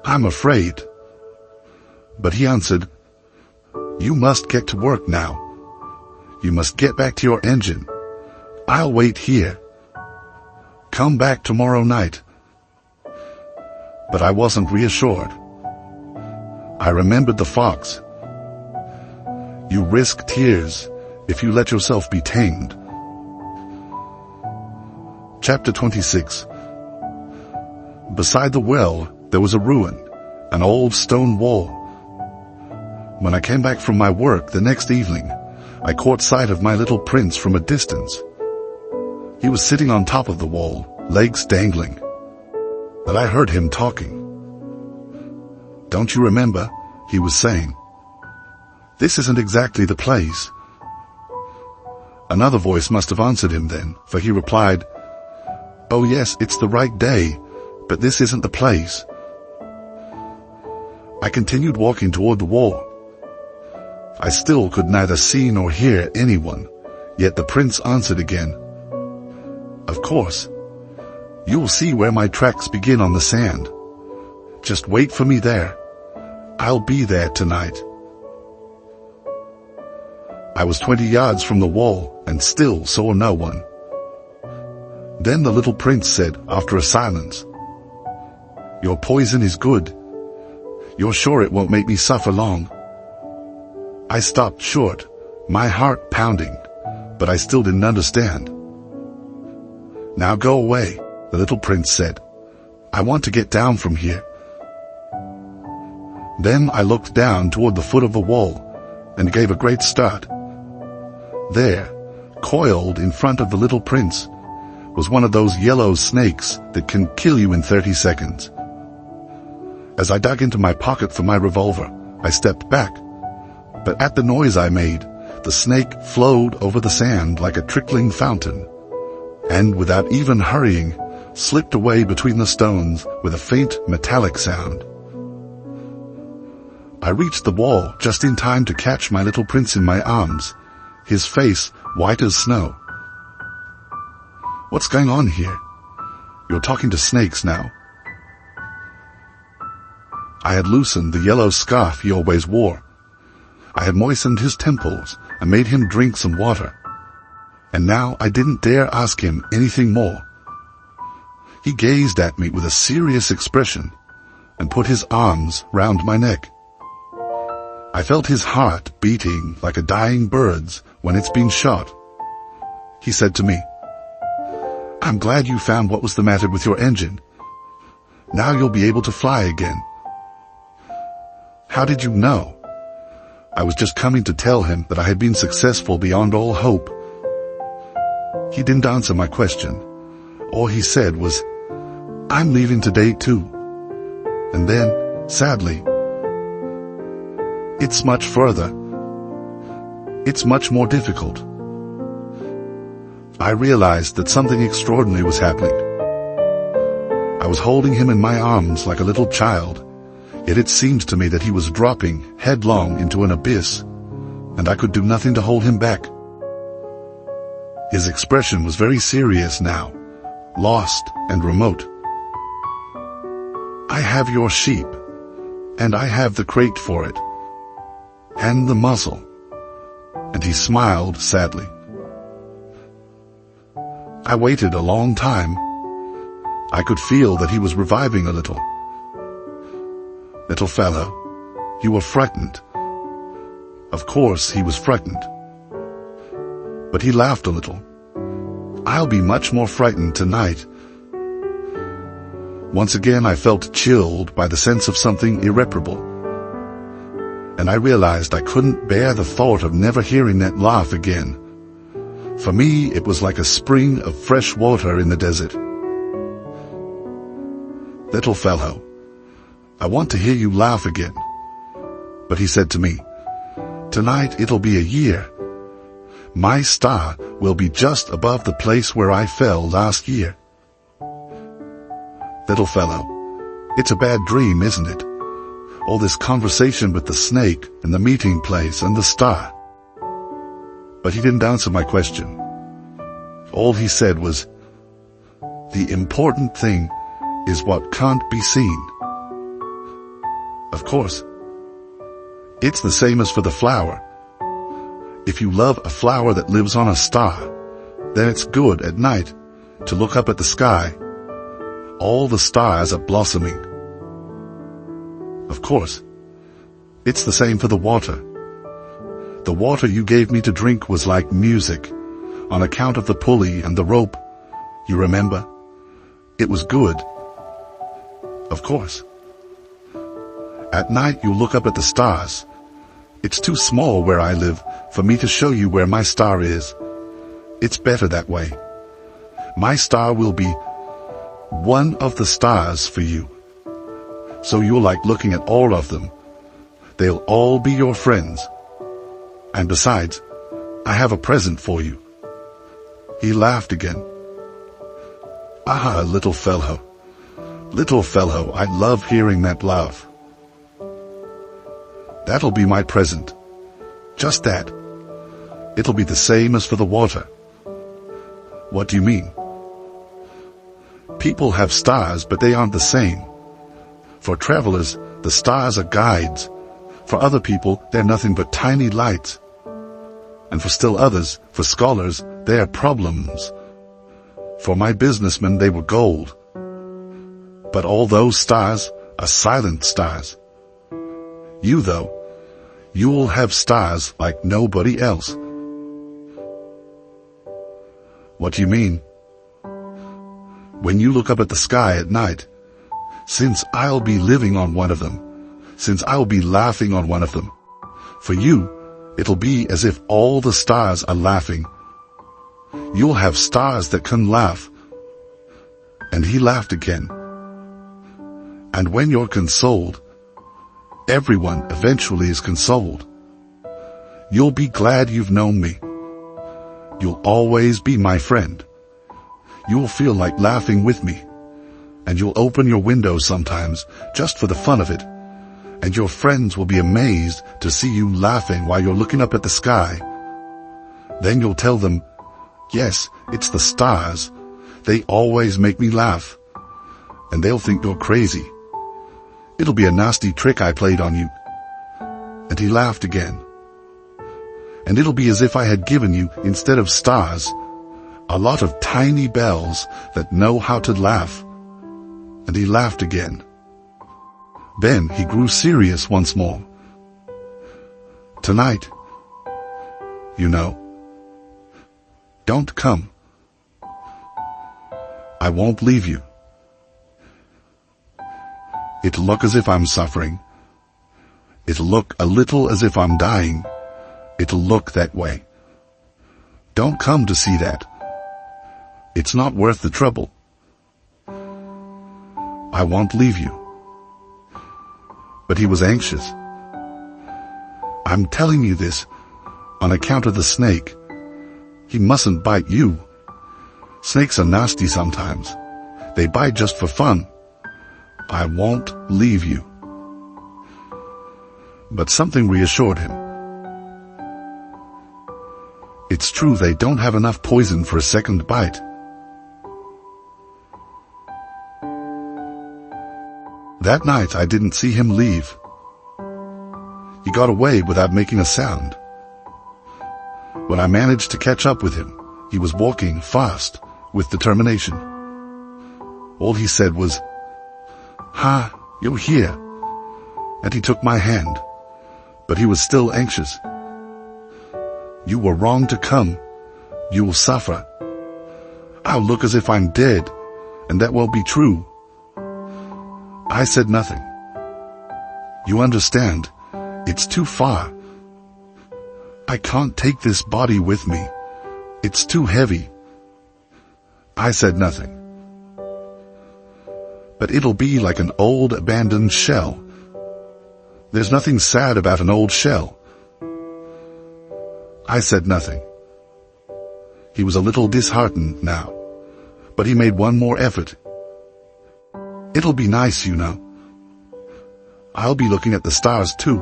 I'm afraid. But he answered, you must get to work now. You must get back to your engine. I'll wait here. Come back tomorrow night. But I wasn't reassured. I remembered the fox. You risk tears if you let yourself be tamed. Chapter 26. Beside the well, there was a ruin, an old stone wall. When I came back from my work the next evening, I caught sight of my little prince from a distance. He was sitting on top of the wall, legs dangling. But I heard him talking. Don't you remember? He was saying. This isn't exactly the place. Another voice must have answered him then, for he replied, oh yes, it's the right day, but this isn't the place. I continued walking toward the wall. I still could neither see nor hear anyone, yet the prince answered again. Of course. You'll see where my tracks begin on the sand. Just wait for me there. I'll be there tonight. I was 20 yards from the wall and still saw no one. Then the little prince said, after a silence, your poison is good. You're sure it won't make me suffer long? I stopped short, my heart pounding, but I still didn't understand. Now go away, the little prince said. I want to get down from here. Then I looked down toward the foot of the wall and gave a great start. There, coiled in front of the little prince, was one of those yellow snakes that can kill you in 30 seconds. As I dug into my pocket for my revolver, I stepped back. But at the noise I made, the snake flowed over the sand like a trickling fountain, and without even hurrying, slipped away between the stones with a faint metallic sound. I reached the wall just in time to catch my little prince in my arms, his face white as snow. What's going on here? You're talking to snakes now. I had loosened the yellow scarf he always wore. I had moistened his temples and made him drink some water. And now I didn't dare ask him anything more. He gazed at me with a serious expression and put his arms round my neck. I felt his heart beating like a dying bird's when it's been shot. He said to me, I'm glad you found what was the matter with your engine. Now you'll be able to fly again. How did you know? I was just coming to tell him that I had been successful beyond all hope. He didn't answer my question. All he said was, I'm leaving today too. And then, sadly, it's much further. It's much more difficult. I realized that something extraordinary was happening. I was holding him in my arms like a little child, yet it seemed to me that he was dropping headlong into an abyss, and I could do nothing to hold him back. His expression was very serious now, lost and remote. I have your sheep, and I have the crate for it, and the muzzle. And he smiled sadly. I waited a long time. I could feel that he was reviving a little. Little fellow, you were frightened. Of course he was frightened. But he laughed a little. I'll be much more frightened tonight. Once again I felt chilled by the sense of something irreparable. And I realized I couldn't bear the thought of never hearing that laugh again. For me, it was like a spring of fresh water in the desert. Little fellow, I want to hear you laugh again. But he said to me, tonight it'll be a year. My star will be just above the place where I fell last year. Little fellow, it's a bad dream, isn't it? All this conversation with the snake and the meeting place and the star. But he didn't answer my question. All he said was, "The important thing is what can't be seen." Of course, it's the same as for the flower. If you love a flower that lives on a star, then it's good at night to look up at the sky. All the stars are blossoming. Of course, it's the same for the water. The water you gave me to drink was like music, on account of the pulley and the rope. You remember? It was good. Of course. At night you look up at the stars. It's too small where I live for me to show you where my star is. It's better that way. My star will be one of the stars for you. So you'll like looking at all of them. They'll all be your friends. And besides, I have a present for you. He laughed again. Ah, little fellow. Little fellow, I love hearing that laugh. That'll be my present. Just that. It'll be the same as for the water. What do you mean? People have stars, but they aren't the same. For travelers, the stars are guides. For other people, they're nothing but tiny lights. And for still others, for scholars, they are problems. For my businessmen, they were gold. But all those stars are silent stars. You, though, you'll have stars like nobody else. What do you mean? When you look up at the sky at night, since I'll be living on one of them, since I'll be laughing on one of them, for you, it'll be as if all the stars are laughing. You'll have stars that can laugh. And he laughed again. And when you're consoled, everyone eventually is consoled. You'll be glad you've known me. You'll always be my friend. You'll feel like laughing with me. And you'll open your window sometimes, just for the fun of it. And your friends will be amazed to see you laughing while you're looking up at the sky. Then you'll tell them, "Yes, it's the stars. They always make me laugh." And they'll think you're crazy. It'll be a nasty trick I played on you. And he laughed again. And it'll be as if I had given you, instead of stars, a lot of tiny bells that know how to laugh. And he laughed again. Then he grew serious once more. Tonight, you know, don't come. I won't leave you. It'll look as if I'm suffering. It'll look a little as if I'm dying. It'll look that way. Don't come to see that. It's not worth the trouble. I won't leave you. But he was anxious. I'm telling you this on account of the snake. He mustn't bite you. Snakes are nasty sometimes. They bite just for fun. I won't leave you. But something reassured him. It's true they don't have enough poison for a second bite. That night I didn't see him leave. He got away without making a sound. When I managed to catch up with him, he was walking fast, with determination. All he said was, "Ha, you're here." And he took my hand, but he was still anxious. "You were wrong to come. You'll suffer. I'll look as if I'm dead, and that won't be true." I said nothing. You understand, it's too far. I can't take this body with me. It's too heavy. I said nothing. But it'll be like an old abandoned shell. There's nothing sad about an old shell. I said nothing. He was a little disheartened now, but he made one more effort. It'll be nice, you know. I'll be looking at the stars too.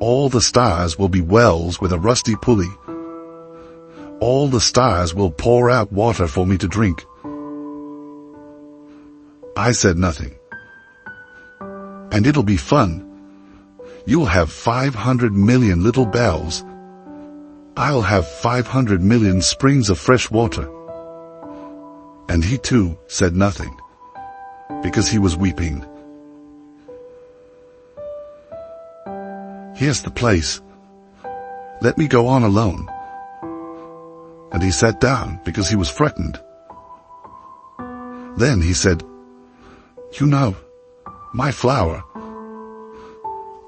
All the stars will be wells with a rusty pulley. All the stars will pour out water for me to drink. I said nothing. And it'll be fun. You'll have 500 million little bells. I'll have 500 million springs of fresh water. And he too said nothing, because he was weeping. Here's the place. Let me go on alone. And he sat down because he was frightened. Then he said, "You know, my flower,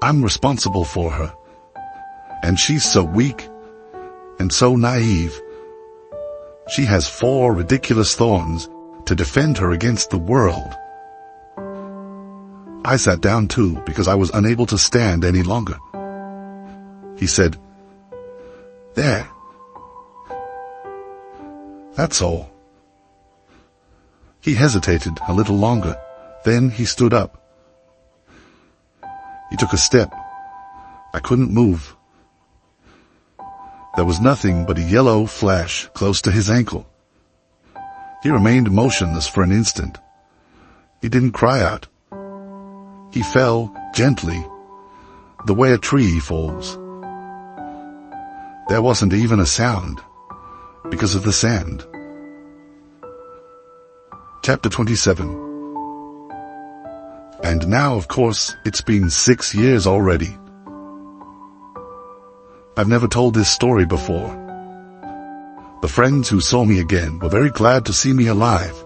I'm responsible for her. And she's so weak and so naive. She has 4 ridiculous thorns to defend her against the world." I sat down too because I was unable to stand any longer. He said, "There. That's all." He hesitated a little longer. Then he stood up. He took a step. I couldn't move. There was nothing but a yellow flash close to his ankle. He remained motionless for an instant. He didn't cry out. He fell gently, the way a tree falls. There wasn't even a sound, because of the sand. Chapter 27. And now, of course, it's been 6 years already. I've never told this story before. The friends who saw me again were very glad to see me alive.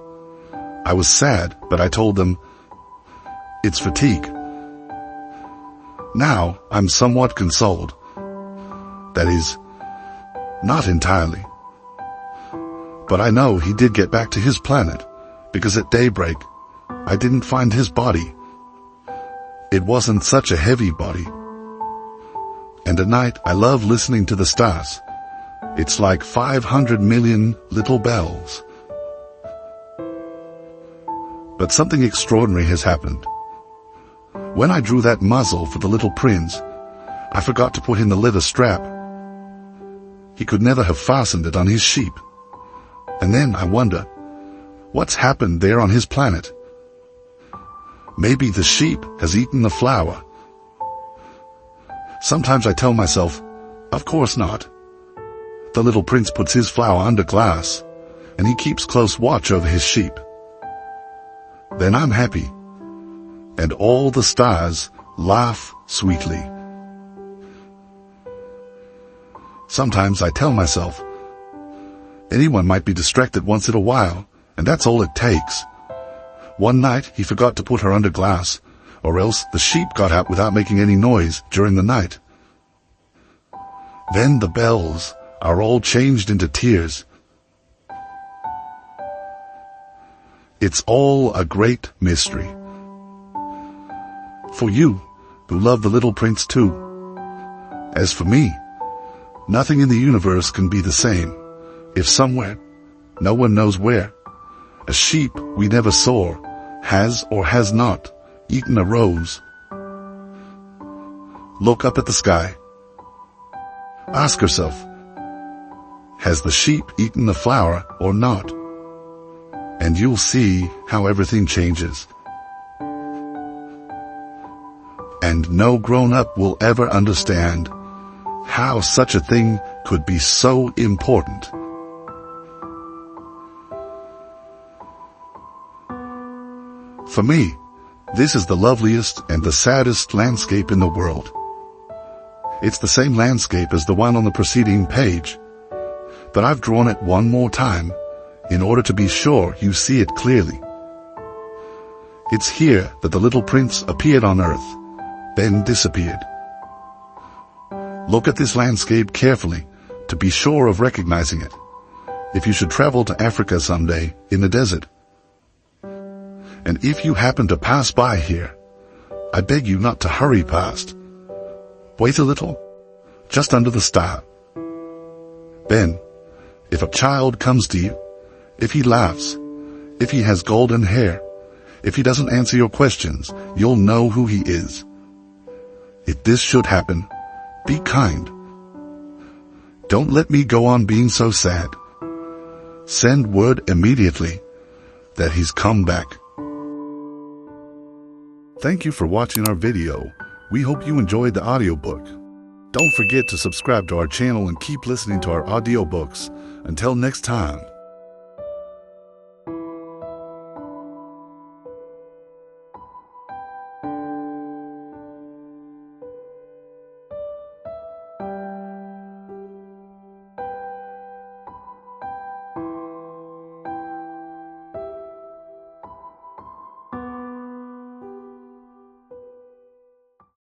I was sad, but I told them, "It's fatigue." Now I'm somewhat consoled. That is, not entirely. But I know he did get back to his planet, because at daybreak, I didn't find his body. It wasn't such a heavy body. And at night, I love listening to the stars. It's like 500 million little bells. But something extraordinary has happened. When I drew that muzzle for the little prince, I forgot to put in the leather strap. He could never have fastened it on his sheep. And then I wonder, what's happened there on his planet? Maybe the sheep has eaten the flower. Sometimes I tell myself, of course not. The little prince puts his flower under glass, and he keeps close watch over his sheep. Then I'm happy, and all the stars laugh sweetly. Sometimes I tell myself, anyone might be distracted once in a while, and that's all it takes. One night he forgot to put her under glass, or else the sheep got out without making any noise during the night. Then the bells are all changed into tears. It's all a great mystery. For you, who love the little prince too. As for me, nothing in the universe can be the same, if somewhere, no one knows where, a sheep we never saw has or has not eaten a rose. Look up at the sky. Ask yourself, has the sheep eaten the flower or not? And you'll see how everything changes. And no grown-up will ever understand how such a thing could be so important. For me, this is the loveliest and the saddest landscape in the world. It's the same landscape as the one on the preceding page, but I've drawn it one more time in order to be sure you see it clearly. It's here that the little prince appeared on earth, then disappeared. Look at this landscape carefully to be sure of recognizing it, if you should travel to Africa someday in the desert. And if you happen to pass by here, I beg you not to hurry past. Wait a little, just under the star. Then, if a child comes to you, if he laughs, if he has golden hair, if he doesn't answer your questions, you'll know who he is. If this should happen, Be kind. Don't let me go on being so sad. Send word immediately that he's come back. Thank you for watching our video. We hope you enjoyed the audiobook. Don't forget to subscribe to our channel and keep listening to our audiobooks. Until next time.